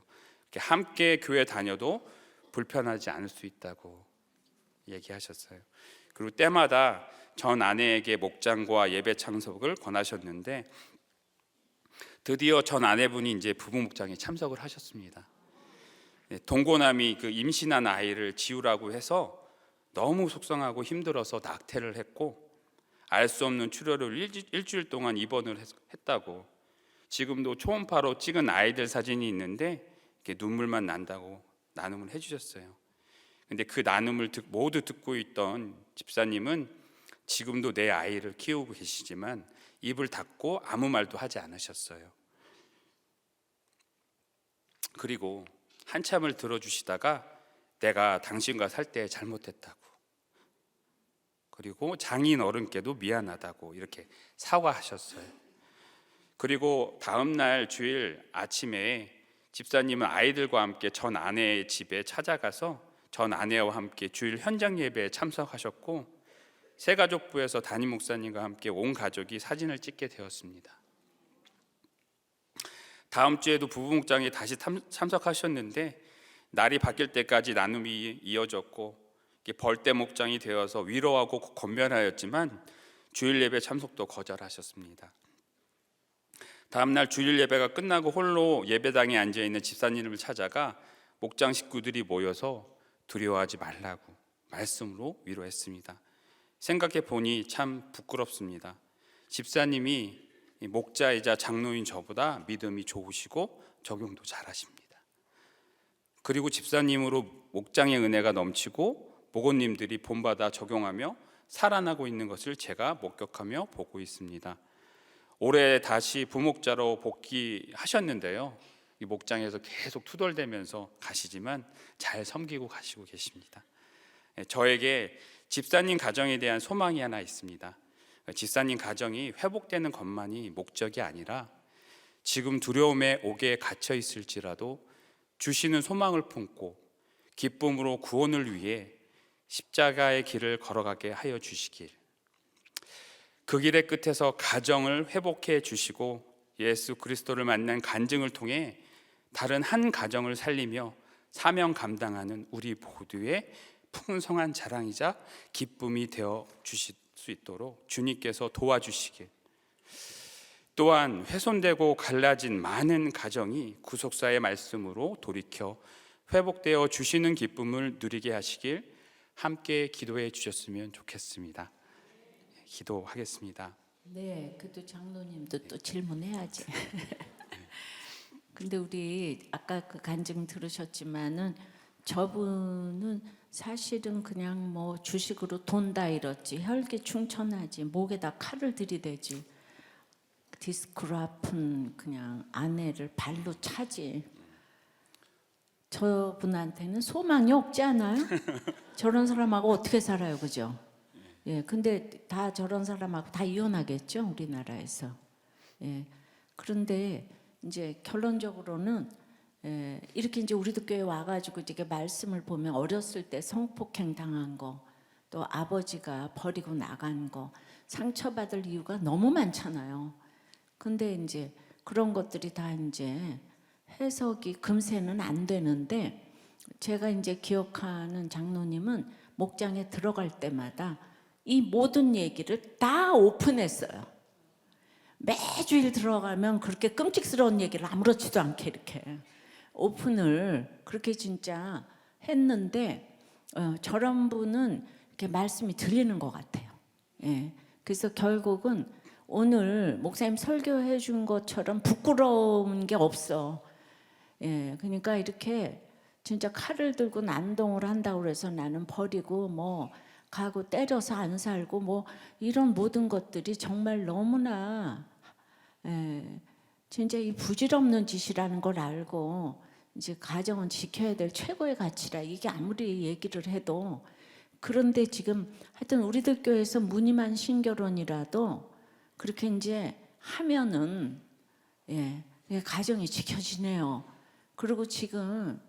이렇게 함께 교회 다녀도 불편하지 않을 수 있다고 얘기하셨어요. 그리고 때마다 전 아내에게 목장과 예배 참석을 권하셨는데 드디어 전 아내분이 이제 부부 목장에 참석을 하셨습니다. 동고남이 그 임신한 아이를 지우라고 해서 너무 속상하고 힘들어서 낙태를 했고 알 수 없는 출혈을 일주일 동안 입원을 했다고. 지금도 초음파로 찍은 아이들 사진이 있는데 이렇게 눈물만 난다고 나눔을 해주셨어요. 근데 그 나눔을 모두 듣고 있던 집사님은 지금도 내 아이를 키우고 계시지만 입을 닫고 아무 말도 하지 않으셨어요. 그리고 한참을 들어주시다가 내가 당신과 살 때 잘못했다고, 그리고 장인 어른께도 미안하다고 이렇게 사과하셨어요. 그리고 다음 날 주일 아침에 집사님은 아이들과 함께 전 아내의 집에 찾아가서 전 아내와 함께 주일 현장 예배에 참석하셨고, 새가족부에서 담임 목사님과 함께 온 가족이 사진을 찍게 되었습니다. 다음 주에도 부부 목장에 다시 참석하셨는데 날이 바뀔 때까지 나눔이 이어졌고 벌떼 목장이 되어서 위로하고 권면하였지만 주일 예배 참석도 거절하셨습니다. 다음 날 주일 예배가 끝나고 홀로 예배당에 앉아 있는 집사님을 찾아가 목장 식구들이 모여서 두려워하지 말라고 말씀으로 위로했습니다. 생각해 보니 참 부끄럽습니다. 집사님이 목자이자 장로인 저보다 믿음이 좋으시고 적용도 잘하십니다. 그리고 집사님으로 목장의 은혜가 넘치고 목원님들이 본받아 적용하며 살아나고 있는 것을 제가 목격하며 보고 있습니다. 올해 다시 부목자로 복귀하셨는데요, 이 목장에서 계속 투덜대면서 가시지만 잘 섬기고 가시고 계십니다. 저에게 집사님 가정에 대한 소망이 하나 있습니다. 집사님 가정이 회복되는 것만이 목적이 아니라 지금 두려움에 옥에 갇혀 있을지라도 주시는 소망을 품고 기쁨으로 구원을 위해 십자가의 길을 걸어가게 하여 주시길, 그 길의 끝에서 가정을 회복해 주시고 예수 그리스도를 만난 간증을 통해 다른 한 가정을 살리며 사명 감당하는 우리 모두의 풍성한 자랑이자 기쁨이 되어 주실 수 있도록 주님께서 도와주시길, 또한 훼손되고 갈라진 많은 가정이 구속사의 말씀으로 돌이켜 회복되어 주시는 기쁨을 누리게 하시길 함께 기도해 주셨으면 좋겠습니다. 기도하겠습니다. 네, 그래도 장로님도 또 질문해야지. 근데 우리 아까 그 간증 들으셨지만은 저분은 사실은 그냥 뭐 주식으로 돈 다 잃었지, 혈기 충천하지, 목에다 칼을 들이대지, 디스크로 아픈 그냥 아내를 발로 차지. 저분한테는 소망이 없지 않아요? 저런 사람하고 어떻게 살아요, 그죠? 예, 근데 다 저런 사람하고 다 이혼하겠죠, 우리나라에서. 예, 그런데 이제 결론적으로는 이렇게 이제 우리도 교회 와가지고 이렇게 말씀을 보면 어렸을 때 성폭행 당한 거, 또 아버지가 버리고 나간 거, 상처받을 이유가 너무 많잖아요. 근데 이제 그런 것들이 다 이제 해석이 금세는 안 되는데, 제가 이제 기억하는 장로님은 목장에 들어갈 때마다 이 모든 얘기를 다 오픈했어요. 매주일 들어가면 그렇게 끔찍스러운 얘기를 아무렇지도 않게 이렇게 오픈을 그렇게 진짜 했는데, 저런 분은 이렇게 말씀이 들리는 것 같아요. 예. 그래서 결국은 오늘 목사님 설교해 준 것처럼 부끄러운 게 없어. 예, 그러니까 이렇게 진짜 칼을 들고 난동을 한다고 그래서 나는 버리고 뭐 가고 때려서 안 살고 뭐 이런 모든 것들이 정말 너무나 진짜 이 부질없는 짓이라는 걸 알고 이제 가정은 지켜야 될 최고의 가치라, 이게 아무리 얘기를 해도. 그런데 지금 하여튼 우리들 교회에서 무늬만 신결혼이라도 그렇게 이제 하면은 가정이 지켜지네요. 그리고 지금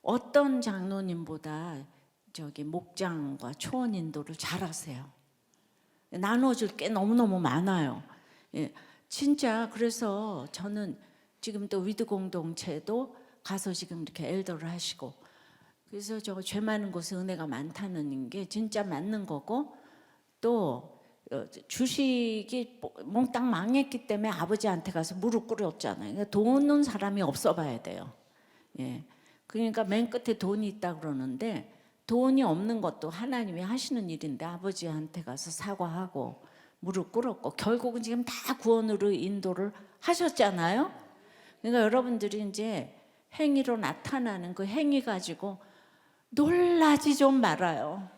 어떤 장로님보다 저기 목장과 초원 인도를 잘하세요. 나눠줄 게 너무너무 많아요. 예, 진짜. 그래서 저는 지금 또 위드 공동체도 가서 지금 이렇게 엘더를 하시고, 그래서 저 죄 많은 곳에 은혜가 많다는 게 진짜 맞는 거고, 또 주식이 몽땅 망했기 때문에 아버지한테 가서 무릎 꿇었잖아요. 그러니까 돈 없는 사람이 없어 봐야 돼요. 예, 그러니까 맨 끝에 돈이 있다 그러는데, 돈이 없는 것도 하나님이 하시는 일인데 아버지한테 가서 사과하고 무릎 꿇었고 결국은 지금 다 구원으로 인도를 하셨잖아요. 그러니까 여러분들이 이제 행위로 나타나는 그 행위 가지고 놀라지 좀 말아요.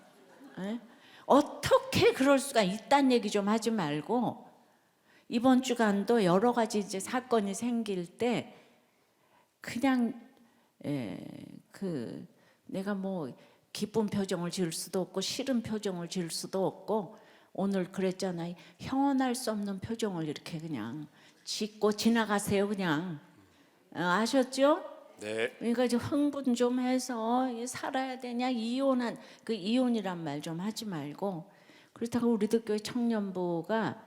예? 어떻게 그럴 수가 있다는 얘기 좀 하지 말고, 이번 주간도 여러 가지 이제 사건이 생길 때 그냥 내가 뭐 기쁜 표정을 지을 수도 없고 싫은 표정을 지을 수도 없고, 오늘 그랬잖아요. 형언할 수 없는 표정을 이렇게 그냥 짓고 지나가세요. 그냥 아셨죠? 네. 그러니까 이제 흥분 좀 해서 살아야 되냐, 이혼한 그 이혼이란 말 좀 하지 말고. 그렇다고 우리도 교회 청년부가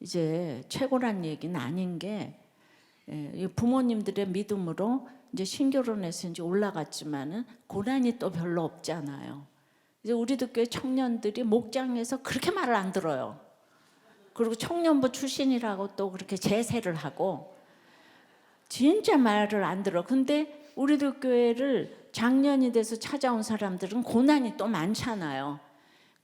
이제 최고란 얘기는 아닌 게, 부모님들의 믿음으로 이제 신결혼해서 이제 올라갔지만은 고난이 또 별로 없잖아요. 이제 우리도 교회 청년들이 목장에서 그렇게 말을 안 들어요. 그리고 청년부 출신이라고 또 그렇게 제세를 하고 진짜 말을 안 들어. 근데 우리도 교회를 작년이 돼서 찾아온 사람들은 고난이 또 많잖아요.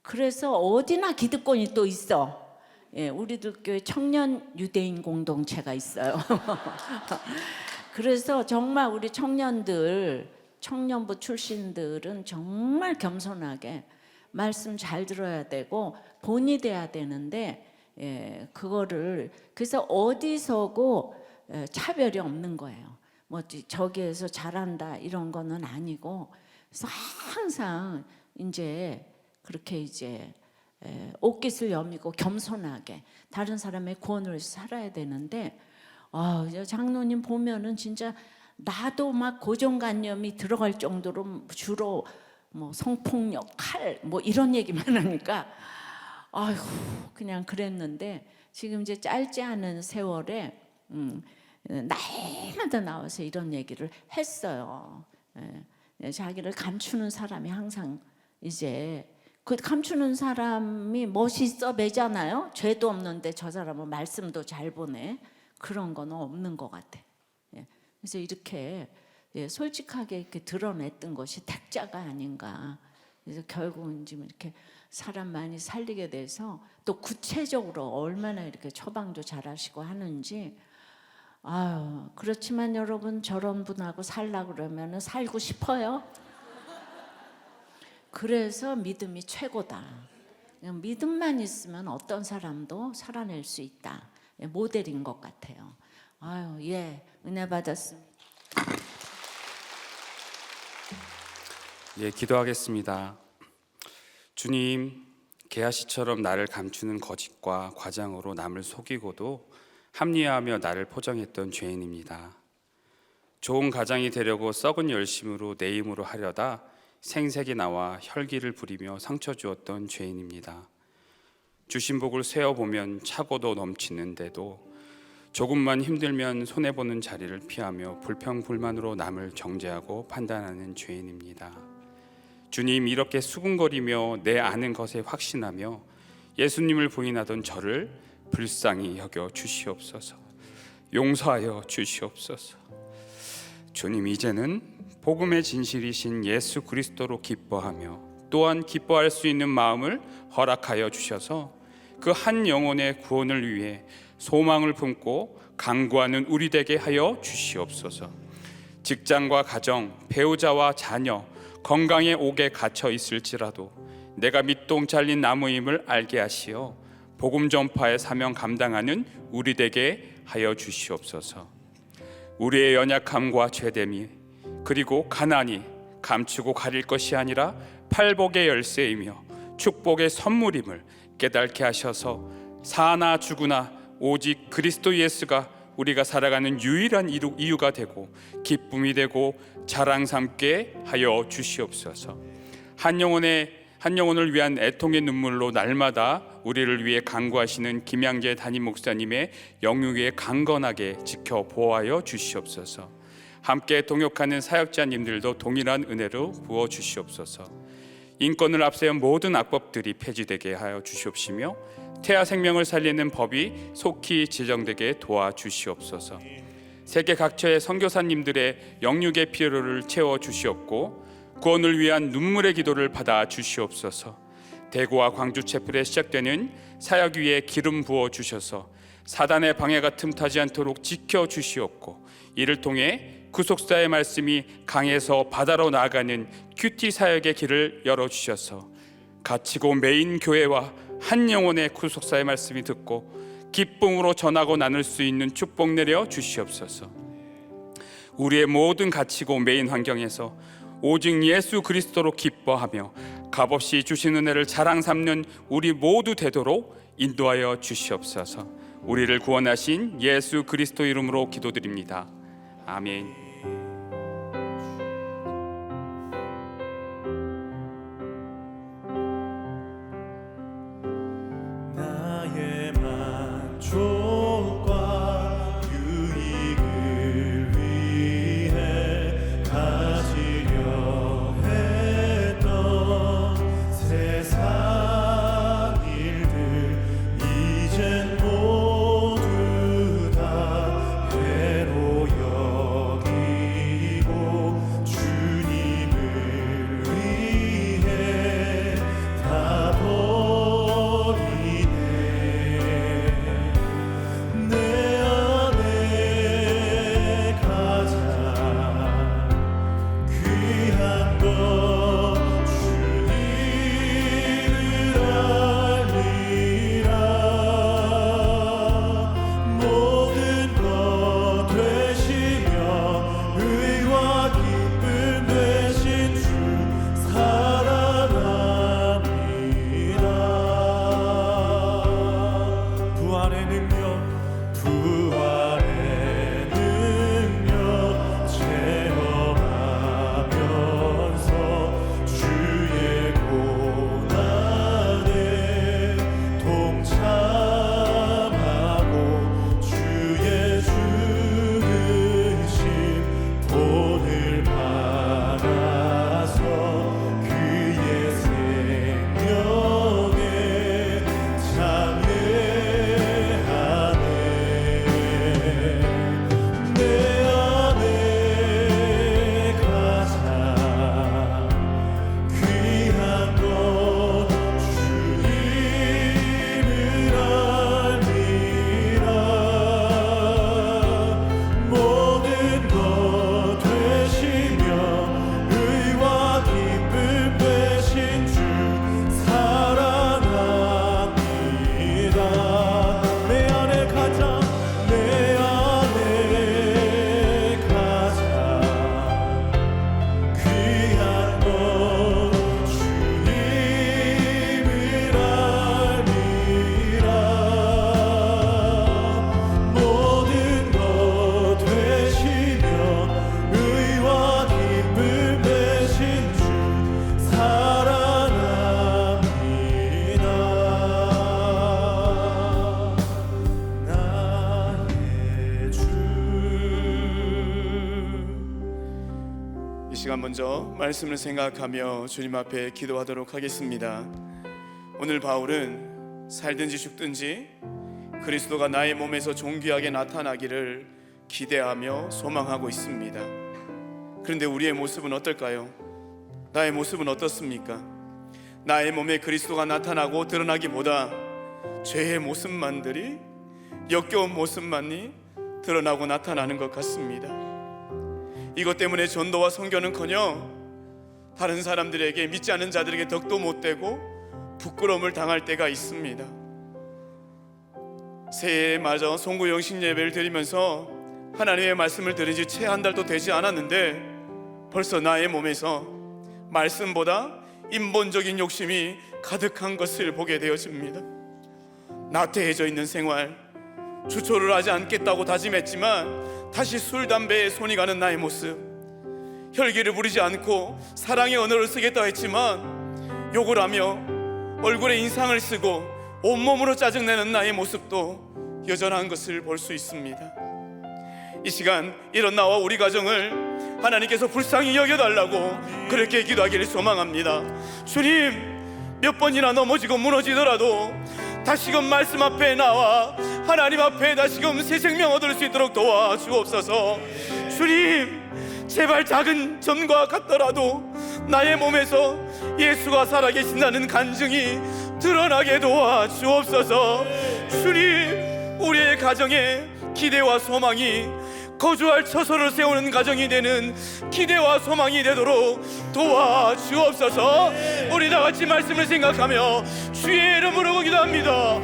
그래서 어디나 기득권이 또 있어. 우리도 교회 청년 유대인 공동체가 있어요. 그래서 정말 우리 청년들, 청년부 출신들은 정말 겸손하게 말씀 잘 들어야 되고 본이 돼야 되는데, 그거를 그래서 어디서고 차별이 없는 거예요. 뭐 저기에서 잘한다 이런 거는 아니고, 그래서 항상 이제 그렇게 이제 옷깃을 여미고 겸손하게 다른 사람의 구원을 위해서 살아야 되는데, 장로님 보면은 진짜 나도 막 고정관념이 들어갈 정도로 주로 뭐 성폭력, 칼 뭐 이런 얘기만 하니까 아휴 그냥 그랬는데, 지금 이제 짧지 않은 세월에 날마다 나와서 이런 얘기를 했어요. 자기를 감추는 사람이 항상 이제 그 감추는 사람이 멋있어 매잖아요. 죄도 없는데 저 사람은 말씀도 잘 보내. 그런 거는 없는 것 같아. 그래서 이렇게 솔직하게 이렇게 드러냈던 것이 택자가 아닌가. 그래서 결국은 지금 이렇게 사람 많이 살리게 돼서 또 구체적으로 얼마나 이렇게 처방도 잘하시고 하는지. 그렇지만 여러분, 저런 분하고 살려고 그러면 살고 싶어요. 그래서 믿음이 최고다. 믿음만 있으면 어떤 사람도 살아낼 수 있다. 모델인 것 같아요. 은혜 받았습니다. 기도하겠습니다. 주님, 게하시처럼 나를 감추는 거짓과 과장으로 남을 속이고도 합리화하며 나를 포장했던 죄인입니다. 좋은 가장이 되려고 썩은 열심으로 내 힘으로 하려다 생색이 나와 혈기를 부리며 상처 주었던 죄인입니다. 주신 복을 세어보면 차고도 넘치는데도 조금만 힘들면 손해보는 자리를 피하며 불평불만으로 남을 정죄하고 판단하는 죄인입니다. 주님, 이렇게 수군거리며 내 아는 것에 확신하며 예수님을 부인하던 저를 불쌍히 여겨 주시옵소서. 용서하여 주시옵소서. 주님, 이제는 복음의 진실이신 예수 그리스도로 기뻐하며 또한 기뻐할 수 있는 마음을 허락하여 주셔서 그 한 영혼의 구원을 위해 소망을 품고 간구하는 우리 되게 하여 주시옵소서. 직장과 가정, 배우자와 자녀, 건강의 옥에 갇혀 있을지라도 내가 밑동 잘린 나무임을 알게 하시어 복음 전파의 사명 감당하는 우리 되게 하여 주시옵소서. 우리의 연약함과 죄됨이 그리고 가난이 감추고 가릴 것이 아니라 팔복의 열쇠이며 축복의 선물임을 깨닫게 하셔서 사나 죽으나 오직 그리스도 예수가 우리가 살아가는 유일한 이유가 되고 기쁨이 되고 자랑 삼게 하여 주시옵소서. 한 영혼을 위한 애통의 눈물로 날마다 우리를 위해 간구하시는 김양재 담임 목사님의 영육에 강건하게 지켜 보호하여 주시옵소서. 함께 동역하는 사역자님들도 동일한 은혜로 부어 주시옵소서. 인권을 앞세운 모든 악법들이 폐지되게 하여 주시옵시며 태아 생명을 살리는 법이 속히 지정되게 도와주시옵소서. 세계 각처의 선교사님들의 영육의 필요를 채워 주시옵고 구원을 위한 눈물의 기도를 받아 주시옵소서. 대구와 광주 채플에 시작되는 사역 위에 기름 부어 주셔서 사단의 방해가 틈타지 않도록 지켜 주시옵고, 이를 통해 구속사의 말씀이 강에서 바다로 나아가는 큐티 사역의 길을 열어 주셔서 갇히고 매인 교회와 한 영혼의 구속사의 말씀이 듣고 기쁨으로 전하고 나눌 수 있는 축복 내려 주시옵소서. 우리의 모든 갇히고 매인 환경에서 오직 예수 그리스도로 기뻐하며 값없이 주신 은혜를 자랑 삼는 우리 모두 되도록 인도하여 주시옵소서. 우리를 구원하신 예수 그리스도 이름으로 기도드립니다. 아멘. 나의 만족과 유익을 위해 가지려 했던 세상 일들 이젠 모두 다 해로 여기고 주님을 위해 다 버리네. 내 안에 가장 귀한 것 주님을 알리라. 모든 것 되시며 의와 기쁨 되신 주 사랑합니다. 부활의 능력 체험하면서 주의 고난에 동참하고 주의 죽으심 본을 받아서 그의 생명에 참여하네. 내 안에 가장 귀한 것 주님을 알리라. 모든 것 되시며 의와 기쁨 되신 주 사랑합니다. 내 안에 가장 귀한 것 주님을 알리라. 모든 것 되시며 의와 기쁨 되신 주 사랑합니다. 나의 주. 이 시간 먼저 말씀을 생각하며 주님 앞에 기도하도록 하겠습니다. 오늘 바울은 살든지 죽든지 그리스도가 나의 몸에서 존귀하게 나타나기를 기대하며 소망하고 있습니다. 그런데 우리의 모습은 어떨까요? 나의 모습은 어떻습니까? 나의 몸에 그리스도가 나타나고 드러나기보다 죄의 모습만들이, 역겨운 모습만이 드러나고 나타나는 것 같습니다. 이것 때문에 전도와 선교는커녕 다른 사람들에게, 믿지 않는 자들에게 덕도 못되고 부끄러움을 당할 때가 있습니다. 새해에 맞아 송구 영신 예배를 드리면서 하나님의 말씀을 들은 지 채 한 달도 되지 않았는데 벌써 나의 몸에서 말씀보다 인본적인 욕심이 가득한 것을 보게 되어집니다. 나태해져 있는 생활, 주초를 하지 않겠다고 다짐했지만 다시 술, 담배에 손이 가는 나의 모습, 혈기를 부리지 않고 사랑의 언어를 쓰겠다 했지만 욕을 하며 얼굴에 인상을 쓰고 온몸으로 짜증내는 나의 모습도 여전한 것을 볼 수 있습니다. 이 시간 이런 나와 우리 가정을 하나님께서 불쌍히 여겨달라고 그렇게 기도하기를 소망합니다. 주님, 몇 번이나 넘어지고 무너지더라도 다시금 말씀 앞에 나와 하나님 앞에 다시금 새 생명 얻을 수 있도록 도와주옵소서. 주님, 제발 작은 점과 같더라도 나의 몸에서 예수가 살아계신다는 간증이 드러나게 도와 주옵소서. 주님, 우리의 가정에 기대와 소망이 거주할 처소를 세우는 가정이 되는 기대와 소망이 되도록 도와 주옵소서. 우리 다 같이 말씀을 생각하며 주의 이름으로 기도합니다.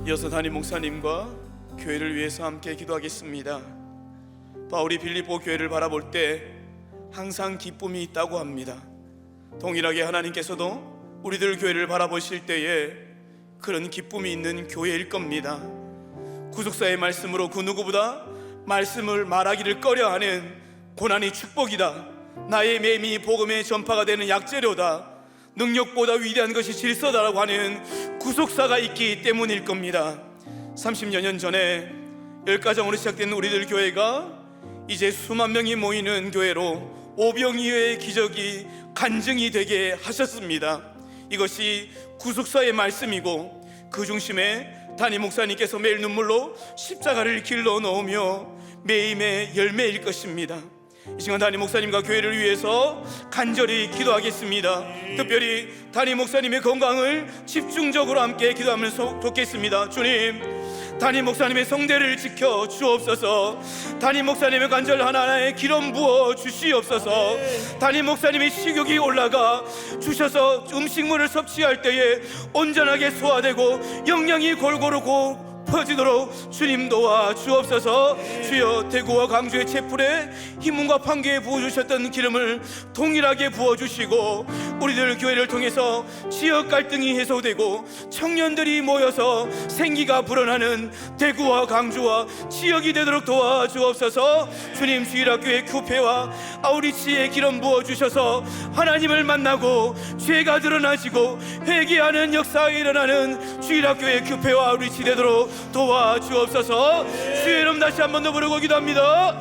이어서 담임 목사님과 교회를 위해서 함께 기도하겠습니다. 바울이 빌립보 교회를 바라볼 때 항상 기쁨이 있다고 합니다. 동일하게 하나님께서도 우리들 교회를 바라보실 때에 그런 기쁨이 있는 교회일 겁니다. 구속사의 말씀으로 그 누구보다 말씀을 말하기를 꺼려하는 고난이 축복이다. 나의 맴이 복음의 전파가 되는 약재료다. 능력보다 위대한 것이 질서다라고 하는 구속사가 있기 때문일 겁니다. 30여 년 전에 10가정으로 시작된 우리들 교회가 이제 수만 명이 모이는 교회로 오병이어의 기적이 간증이 되게 하셨습니다. 이것이 구속사의 말씀이고 그 중심에 담임 목사님께서 매일 눈물로 십자가를 길러 넣으며 매임의 열매일 것입니다. 이 시간 담임 목사님과 교회를 위해서 간절히 기도하겠습니다. 특별히 담임 목사님의 건강을 집중적으로 함께 기도하면서 돕겠습니다. 주님, 담임 목사님의 성대를 지켜 주옵소서. 담임 목사님의 관절 하나하나에 기름 부어 주시옵소서. 담임 목사님의 식욕이 올라가 주셔서 음식물을 섭취할 때에 온전하게 소화되고 영양이 골고루 퍼지도록 주님 도와 주옵소서. 주여, 대구와 강주의 채플에 희문과 판교에 부어주셨던 기름을 동일하게 부어주시고 우리들 교회를 통해서 지역 갈등이 해소되고 청년들이 모여서 생기가 불어나는 대구와 강주와 지역이 되도록 도와 주옵소서. 주님, 주일학교의 교회와 아우리치에 기름 부어주셔서 하나님을 만나고 죄가 드러나지고 회개하는 역사가 일어나는 주일학교의 교회와 아우리치 되도록 도와 주옵소서. 주의 이름 다시 한 번 더 부르고 기도합니다.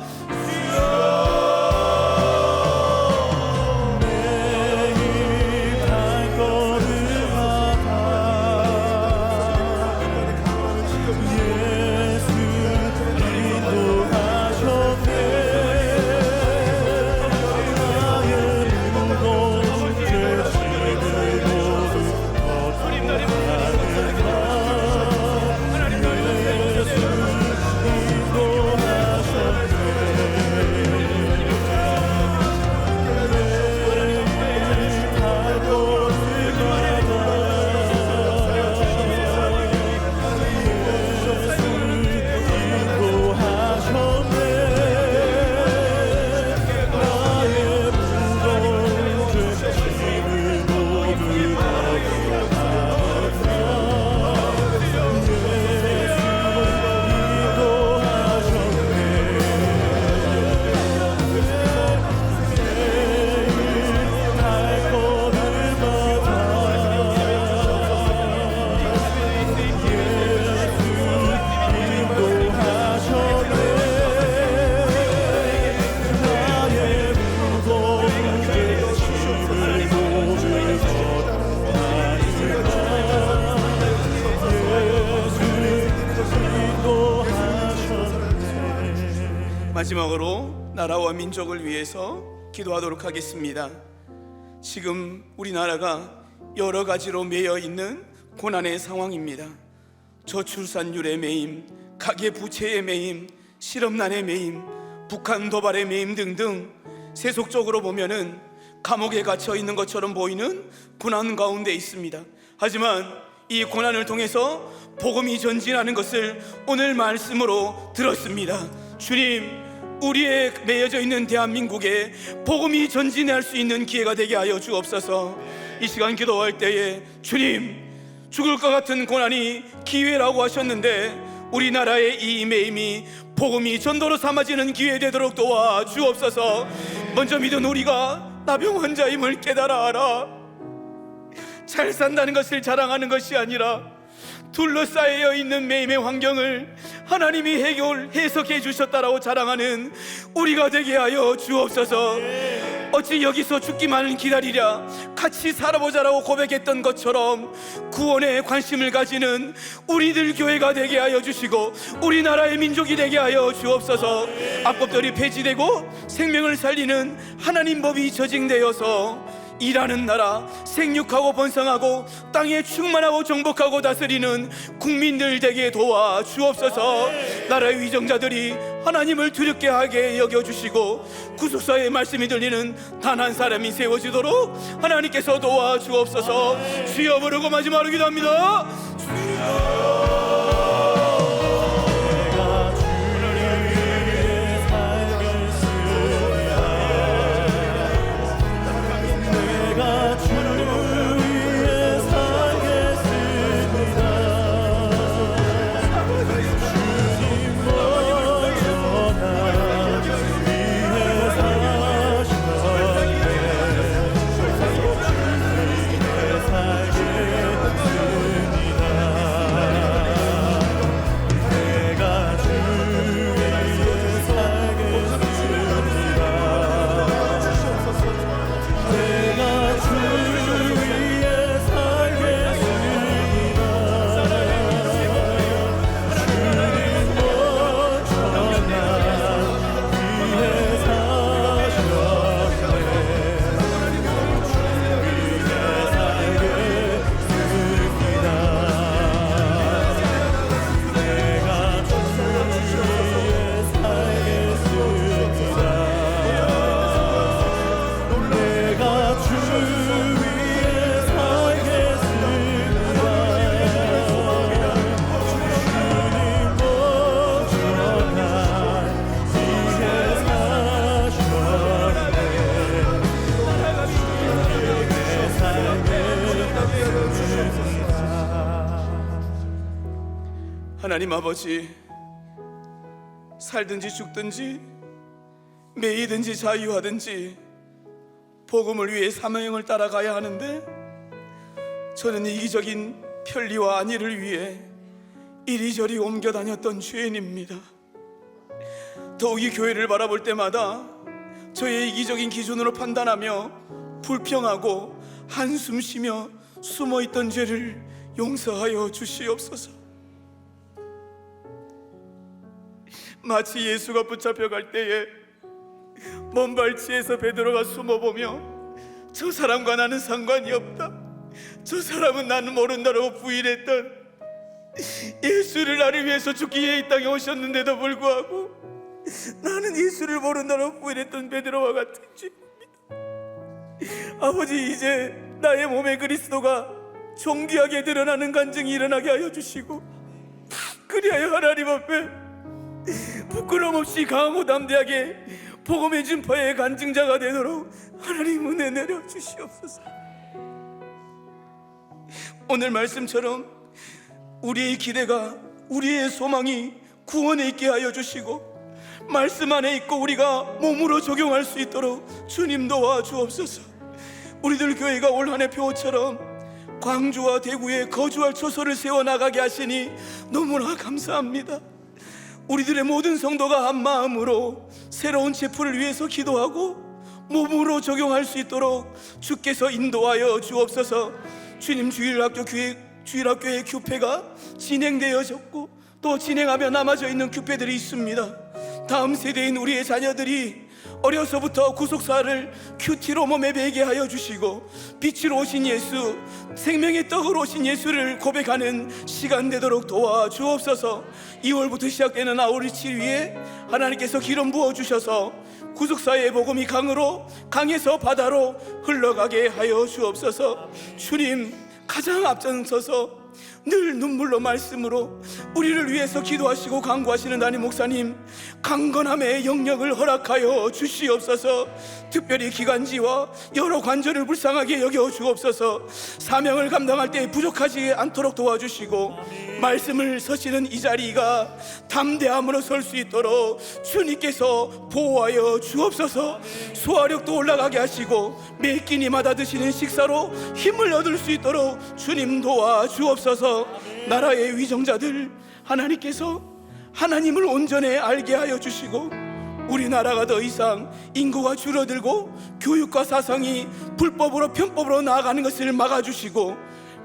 마지막으로 나라와 민족을 위해서 기도하도록 하겠습니다. 지금 우리나라가 여러 가지로 매여 있는 고난의 상황입니다. 저출산율의 매임, 가계부채의 매임, 실업난의 매임, 북한 도발의 매임 등등 세속적으로 보면은 감옥에 갇혀 있는 것처럼 보이는 고난 가운데 있습니다. 하지만 이 고난을 통해서 복음이 전진하는 것을 오늘 말씀으로 들었습니다. 주님, 우리의 매여져 있는 대한민국에 복음이 전진할 수 있는 기회가 되게 하여 주옵소서. 이 시간 기도할 때에 주님, 죽을 것 같은 고난이 기회라고 하셨는데 우리나라의 이 매임이 복음이 전도로 삼아지는 기회 되도록 도와 주옵소서. 먼저 믿은 우리가 나병 환자임을 깨달아 알아. 잘 산다는 것을 자랑하는 것이 아니라 둘러싸여 있는 매임의 환경을 하나님이 해석해 주셨다라고 자랑하는 우리가 되게 하여 주옵소서. 어찌 여기서 죽기만을 기다리랴, 같이 살아보자라고 고백했던 것처럼 구원에 관심을 가지는 우리들 교회가 되게 하여 주시고 우리나라의 민족이 되게 하여 주옵소서. 악법들이 폐지되고 생명을 살리는 하나님 법이 저징되어서 일하는 나라, 생육하고 번성하고 땅에 충만하고 정복하고 다스리는 국민들 되게 도와 주옵소서. 나라의 위정자들이 하나님을 두렵게 하게 여겨주시고 구속사의 말씀이 들리는 단 한 사람이 세워지도록 하나님께서 도와 주옵소서. 주여 부르고 마지막으로 기도합니다. 하나님 아버지, 살든지 죽든지 매이든지 자유하든지 복음을 위해 사명을 따라가야 하는데 저는 이기적인 편리와 안위를 위해 이리저리 옮겨 다녔던 죄인입니다. 더욱이 교회를 바라볼 때마다 저의 이기적인 기준으로 판단하며 불평하고 한숨 쉬며 숨어있던 죄를 용서하여 주시옵소서. 마치 예수가 붙잡혀갈 때에 먼 발치에서 베드로가 숨어보며 저 사람과 나는 상관이 없다, 저 사람은 나는 모른다라고 부인했던 예수를 나를 위해서 죽기 위해 이 땅에 오셨는데도 불구하고 나는 예수를 모른다라고 부인했던 베드로와 같은 죄입니다. 아버지, 이제 나의 몸에 그리스도가 존귀하게 드러나는 간증이 일어나게 하여 주시고 그리하여 하나님 앞에 부끄럼 없이 강하고 담대하게 복음의 진파의 간증자가 되도록 하나님 은혜 내려 주시옵소서. 오늘 말씀처럼 우리의 기대가, 우리의 소망이 구원에 있게 하여 주시고 말씀 안에 있고 우리가 몸으로 적용할 수 있도록 주님 도와 주옵소서. 우리들 교회가 올 한해 표처럼 광주와 대구에 거주할 초소를 세워나가게 하시니 너무나 감사합니다. 우리들의 모든 성도가 한 마음으로 새로운 제풀을 위해서 기도하고 몸으로 적용할 수 있도록 주께서 인도하여 주옵소서. 주님, 주일학교의 규회가 진행되어졌고 또 진행하며 남아져 있는 교회들이 있습니다. 다음 세대인 우리의 자녀들이 어려서부터 구속사를 큐티로 몸에 배게 하여 주시고 빛으로 오신 예수, 생명의 떡으로 오신 예수를 고백하는 시간 되도록 도와주옵소서. 2월부터 시작되는 아우리칠 위에 하나님께서 기름 부어주셔서 구속사의 복음이 강에서 바다로 흘러가게 하여 주옵소서. 주님, 가장 앞장서서 늘 눈물로 말씀으로 우리를 위해서 기도하시고 간구하시는 담임 목사님, 강건함의 영역을 허락하여 주시옵소서. 특별히 기관지와 여러 관절을 불쌍하게 여겨 주옵소서. 사명을 감당할 때 부족하지 않도록 도와주시고 말씀을 서시는 이 자리가 담대함으로 설 수 있도록 주님께서 보호하여 주옵소서. 소화력도 올라가게 하시고 매 끼니마다 드시는 식사로 힘을 얻을 수 있도록 주님 도와 주옵소서. 나라의 위정자들, 하나님께서 하나님을 온전히 알게 하여 주시고 우리나라가 더 이상 인구가 줄어들고 교육과 사상이 불법으로 편법으로 나아가는 것을 막아주시고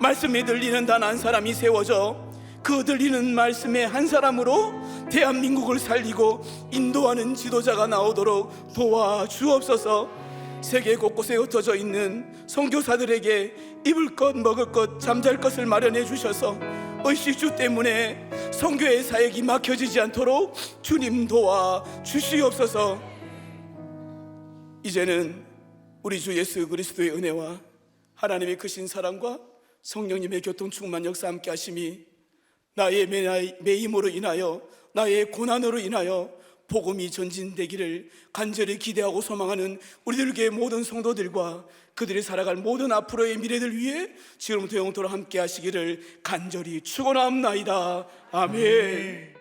말씀이 들리는 단 한 사람이 세워져 그 들리는 말씀의 한 사람으로 대한민국을 살리고 인도하는 지도자가 나오도록 도와주옵소서. 세계 곳곳에 흩어져 있는 선교사들에게 입을 것 먹을 것 잠잘 것을 마련해 주셔서 의식주 때문에 선교의 사역이 막혀지지 않도록 주님 도와 주시옵소서. 이제는 우리 주 예수 그리스도의 은혜와 하나님의 크신 사랑과 성령님의 교통 충만 역사 함께 하심이 나의 매임으로 인하여 나의 고난으로 인하여 복음이 전진되기를 간절히 기대하고 소망하는 우리들의 모든 성도들과 그들이 살아갈 모든 앞으로의 미래들 위해 지금부터 영원토록 함께 하시기를 간절히 축원합나이다. 아멘.